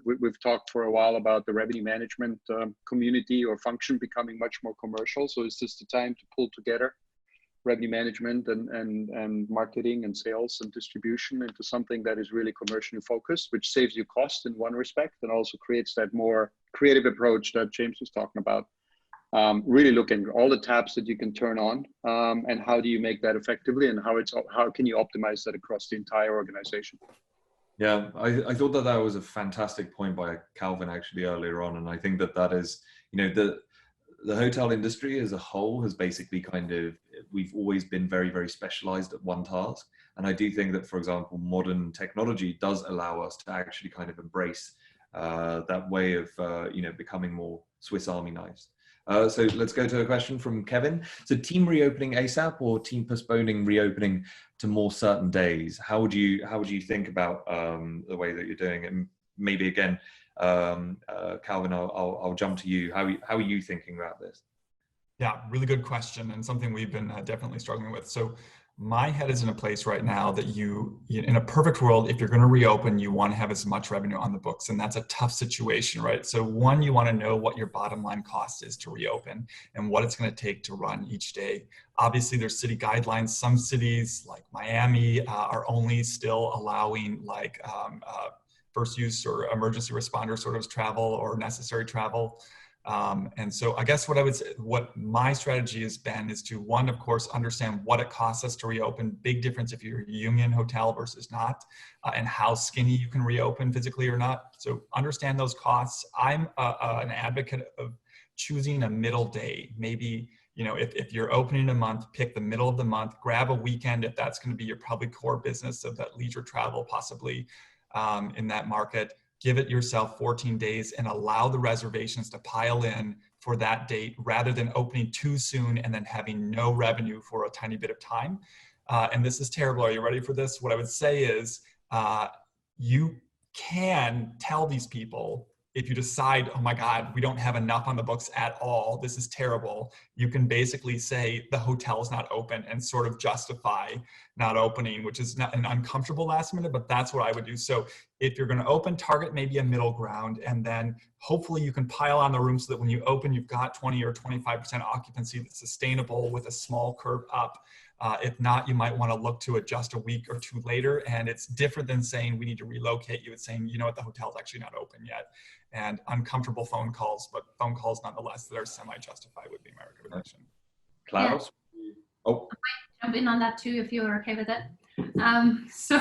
Speaker 5: We've talked for a while about the revenue management community or function becoming much more commercial. So is this the time to pull together revenue management and marketing and sales and distribution into something that is really commercially focused, which saves you cost in one respect and also creates that more creative approach that James was talking about? Really looking at all the tabs that you can turn on, and how do you make that effectively, and how can you optimize that across the entire organization?
Speaker 1: Yeah, I thought that was a fantastic point by Calvin actually earlier on, and I think that is, you know, the hotel industry as a whole has basically we've always been very, very specialized at one task, and I do think that, for example, modern technology does allow us to actually kind of embrace that way of you know, becoming more Swiss Army knives. So let's go to a question from Kevin. So team reopening ASAP or team postponing reopening to more certain days? How would you think about the way that you're doing it? And maybe again, Calvin, I'll jump to you. How are you thinking about this?
Speaker 7: Yeah, really good question, and something we've been definitely struggling with. So my head is in a place right now that you in a perfect world, if you're going to reopen, you want to have as much revenue on the books, and that's a tough situation, right? So one, you want to know what your bottom line cost is to reopen and what it's going to take to run each day. Obviously, there's city guidelines. Some cities like Miami are only still allowing like first use or emergency responder sort of travel or necessary travel. And so I guess what I would say, what my strategy has been is to, one, of course, understand what it costs us to reopen. Big difference if you're a union hotel versus not, and how skinny you can reopen physically or not. So understand those costs. I'm an advocate of choosing a middle day. Maybe, you know, if you're opening a month, pick the middle of the month, grab a weekend if that's going to be your probably core business of that leisure travel possibly in that market. Give it yourself 14 days and allow the reservations to pile in for that date rather than opening too soon and then having no revenue for a tiny bit of time. And this is terrible. Are you ready for this? What I would say is you can tell these people, if you decide, oh my God, we don't have enough on the books at all, this is terrible, you can basically say the hotel's not open and sort of justify not opening, which is not an uncomfortable last minute, but that's what I would do. So if you're going to open, target maybe a middle ground, and then hopefully you can pile on the room so that when you open, you've got 20 or 25% occupancy that's sustainable with a small curve up. If not, you might want to look to adjust a week or two later. And it's different than saying we need to relocate you. It's saying, you know what, the hotel's actually not open yet. And uncomfortable phone calls, but phone calls nonetheless that are semi-justified would be my recommendation.
Speaker 1: Klaus?
Speaker 2: Yeah.
Speaker 1: Oh.
Speaker 2: I might jump in on that too, if you're okay with it. So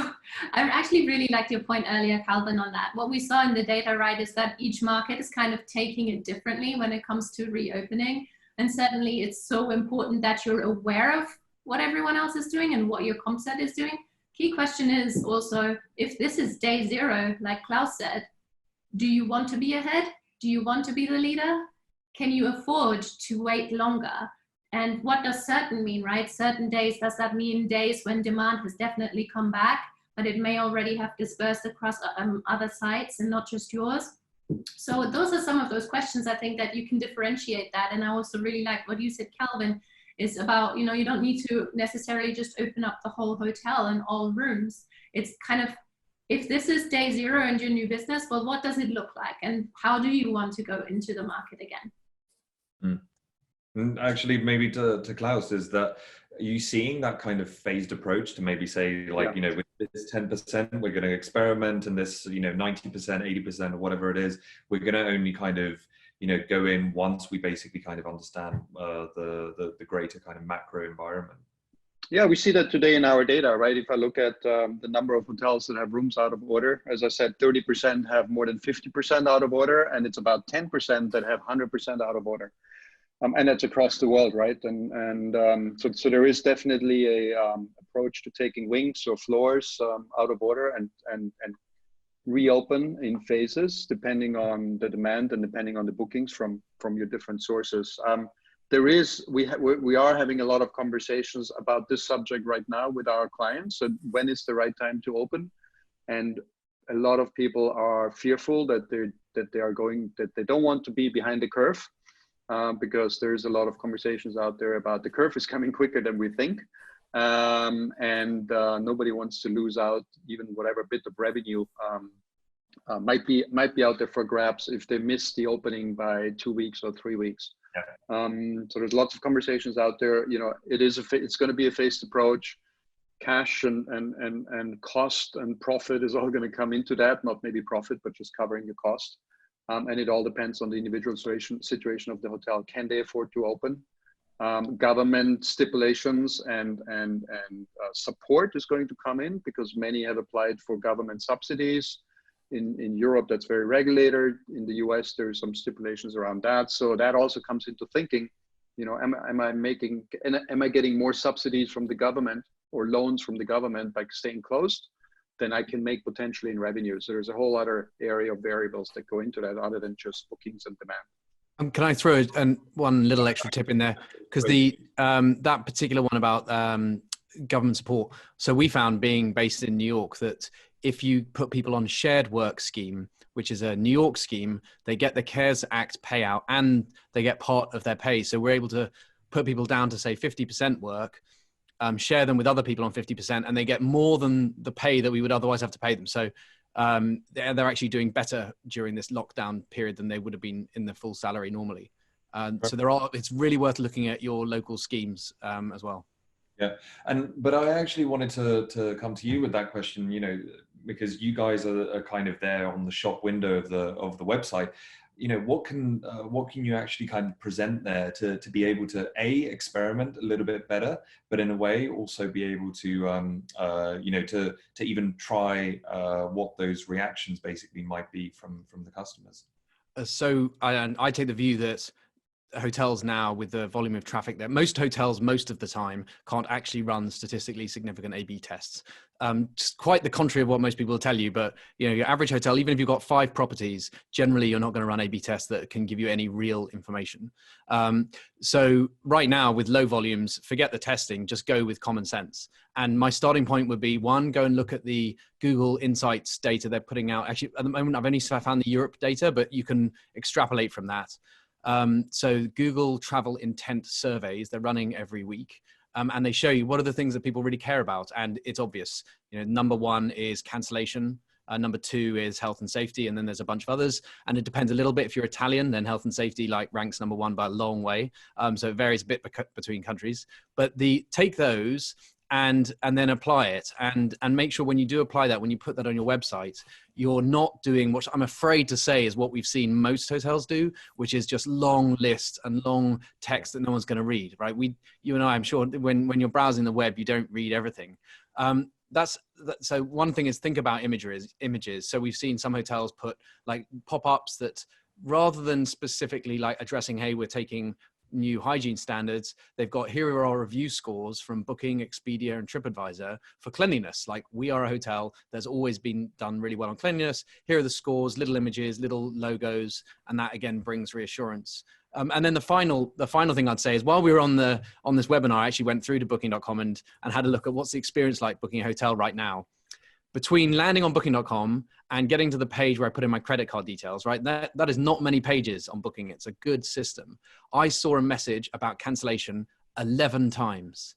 Speaker 2: I actually really liked your point earlier, Calvin, on that. What we saw in the data, right, is that each market is kind of taking it differently when it comes to reopening. And certainly it's so important that you're aware of what everyone else is doing and what your comp set is doing. Key question is also, if this is day zero, like Klaus said, do you want to be ahead? Do you want to be the leader? Can you afford to wait longer? And what does certain mean, right? Certain days, does that mean days when demand has definitely come back, but it may already have dispersed across other sites and not just yours? So those are some of those questions, I think, that you can differentiate that. And I also really like what you said, Calvin, is about, you know, you don't need to necessarily just open up the whole hotel and all rooms. It's kind of, if this is day zero and your new business, well, what does it look like? And how do you want to go into the market again?
Speaker 1: And actually, maybe to Klaus, is that, are you seeing that kind of phased approach to maybe say, like, you know, with this 10%, we're going to experiment, and this, you know, 90%, 80% or whatever it is, we're going to only kind of, you know, go in once we basically kind of understand the greater kind of macro environment?
Speaker 5: Yeah, we see that today in our data, right? If I look at the number of hotels that have rooms out of order, as I said, 30% have more than 50% out of order, and it's about 10% that have 100% out of order. And that's across the world, right? So there is definitely a approach to taking wings or floors out of order and reopen in phases, depending on the demand and depending on the bookings from your different sources. We are having a lot of conversations about this subject right now with our clients. So when is the right time to open? And a lot of people are fearful that they don't want to be behind the curve, because there's a lot of conversations out there about the curve is coming quicker than we think. and nobody wants to lose out even whatever bit of revenue might be out there for grabs if they miss the opening by 2 weeks or 3 weeks.
Speaker 1: Yeah.
Speaker 5: So there's lots of conversations out there. You know, it's going to be a phased approach. Cash and cost and profit is all going to come into that. Not maybe profit, but just covering the cost. And it all depends on the individual situation of the hotel. Can they afford to open? Government stipulations and support is going to come in because many have applied for government subsidies. In Europe, that's very regulated. In the US, there's some stipulations around that. So that also comes into thinking, you know, am I getting more subsidies from the government or loans from the government by staying closed than I can make potentially in revenue? So there's a whole other area of variables that go into that other than just bookings and demand.
Speaker 3: Can I throw one little extra tip in there? Because that particular one about government support. So we found, being based in New York, that if you put people on shared work scheme, which is a New York scheme, they get the CARES Act payout and they get part of their pay. So we're able to put people down to say 50% work, share them with other people on 50%, and they get more than the pay that we would otherwise have to pay them. So they're actually doing better during this lockdown period than they would have been in the full salary normally. So it's really worth looking at your local schemes as well.
Speaker 1: Yeah, but I actually wanted to come to you with that question, you know, because you guys are kind of there on the shop window of the website. You know, what can you actually kind of present there to be able to experiment a little bit better, but in a way also be able to you know, to even try what those reactions basically might be from the customers.
Speaker 3: So I take the view that hotels now, with the volume of traffic, that most hotels most of the time can't actually run statistically significant A/B tests. Just quite the contrary of what most people will tell you, but you know, your average hotel, even if you've got 5 properties, generally you're not going to run A/B tests that can give you any real information. So right now, with low volumes, forget the testing, just go with common sense. And my starting point would be, one, go and look at the Google Insights data they're putting out. Actually, at the moment, I've only found the Europe data, but you can extrapolate from that. So Google Travel Intent surveys, they're running every week. And they show you what are the things that people really care about. And it's obvious, you know, number 1 is cancellation. Number 2 is health and safety. And then there's a bunch of others. And it depends a little bit. If you're Italian, then health and safety ranks number 1 by a long way. So it varies a bit between countries, but take those and then apply it, and make sure when you do apply that, when you put that on your website, you're not doing what I'm afraid to say is what we've seen most hotels do, which is just long lists and long text that no one's going to read, right? You and I, I'm sure when you're browsing the web, you don't read everything. So one thing is, think about images. So we've seen some hotels put like pop-ups that, rather than specifically like addressing, hey, we're taking new hygiene standards, they've got, here are our review scores from Booking, Expedia, and TripAdvisor for cleanliness. Like, we are a hotel that's always been done really well on cleanliness. Here are the scores, little images, little logos, and that again brings reassurance. And then the final thing I'd say is, while we were on this webinar, I actually went through to Booking.com and had a look at what's the experience like booking a hotel right now. Between landing on Booking.com and getting to the page where I put in my credit card details, right? That is not many pages on Booking. It's a good system. I saw a message about cancellation 11 times,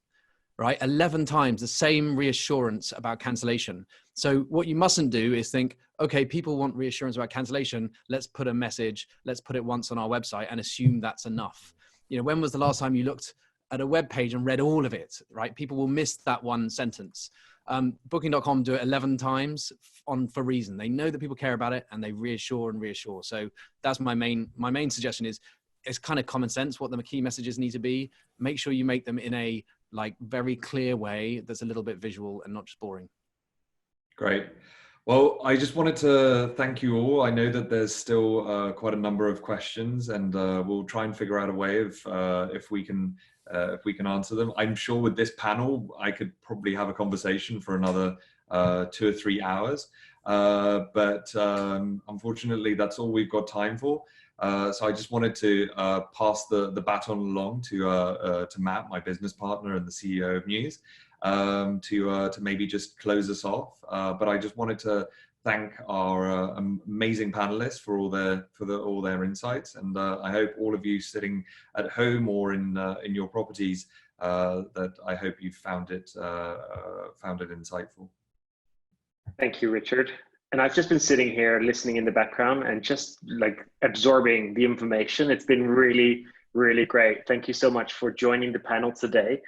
Speaker 3: right? 11 times, the same reassurance about cancellation. So what you mustn't do is think, okay, people want reassurance about cancellation. Let's put a message, let's put it once on our website and assume that's enough. You know, when was the last time you looked at a web page and read all of it, right? People will miss that one sentence. Booking.com do it 11 times for reason. They know that people care about it, and they reassure and reassure. So that's my main suggestion is, it's kind of common sense what the key messages need to be. Make sure you make them in a very clear way that's a little bit visual and not just boring.
Speaker 1: Great. Well, I just wanted to thank you all. I know that there's still quite a number of questions, and we'll try and figure out a way of if we can answer them. I'm sure with this panel, I could probably have a conversation for another 2 or 3 hours. But unfortunately, that's all we've got time for. So I just wanted to pass the baton along to Matt, my business partner and the CEO of Mews. to maybe just close us off. But I just wanted to thank our amazing panelists for all their insights, and I hope all of you sitting at home or in your properties, that I hope you found it insightful.
Speaker 8: Thank you, Richard. And I've just been sitting here listening in the background and just like absorbing the information. It's been really, really great. Thank you so much for joining the panel today.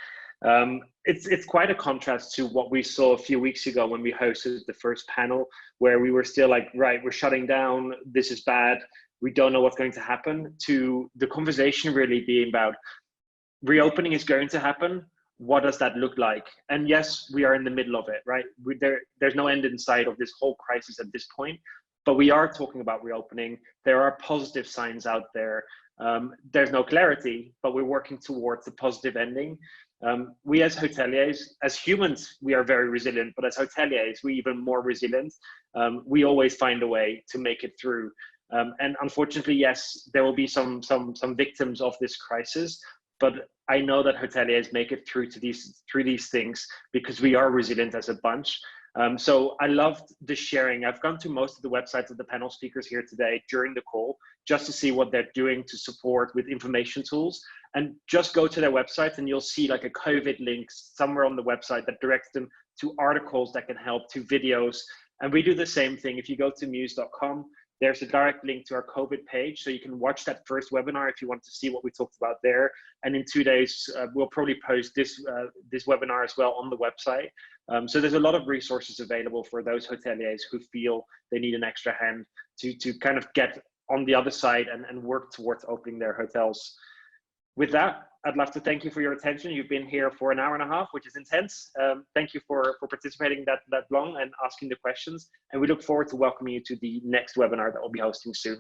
Speaker 8: It's quite a contrast to what we saw a few weeks ago when we hosted the first panel, where we were still like, right, we're shutting down, this is bad, we don't know what's going to happen, to the conversation really being about reopening is going to happen. What does that look like? And yes, we are in the middle of it, right? There's no end in sight of this whole crisis at this point, but we are talking about reopening. There are positive signs out there. There's no clarity, but we're working towards a positive ending. We as hoteliers, as humans, we are very resilient, but as hoteliers, we're even more resilient. We always find a way to make it through. And unfortunately, yes, there will be some victims of this crisis, but I know that hoteliers make it through these things because we are resilient as a bunch. So I loved the sharing. I've gone to most of the websites of the panel speakers here today during the call, just to see what they're doing to support with information tools. And just go to their website and you'll see like a COVID link somewhere on the website that directs them to articles that can help, to videos. And we do the same thing. If you go to mews.com, there's a direct link to our COVID page. So you can watch that first webinar if you want to see what we talked about there. And in 2 days, we'll probably post this webinar as well on the website. So there's a lot of resources available for those hoteliers who feel they need an extra hand to kind of get on the other side and work towards opening their hotels. With that, I'd love to thank you for your attention. You've been here for an hour and a half, which is intense. Thank you for participating that long and asking the questions. And we look forward to welcoming you to the next webinar that we'll be hosting soon.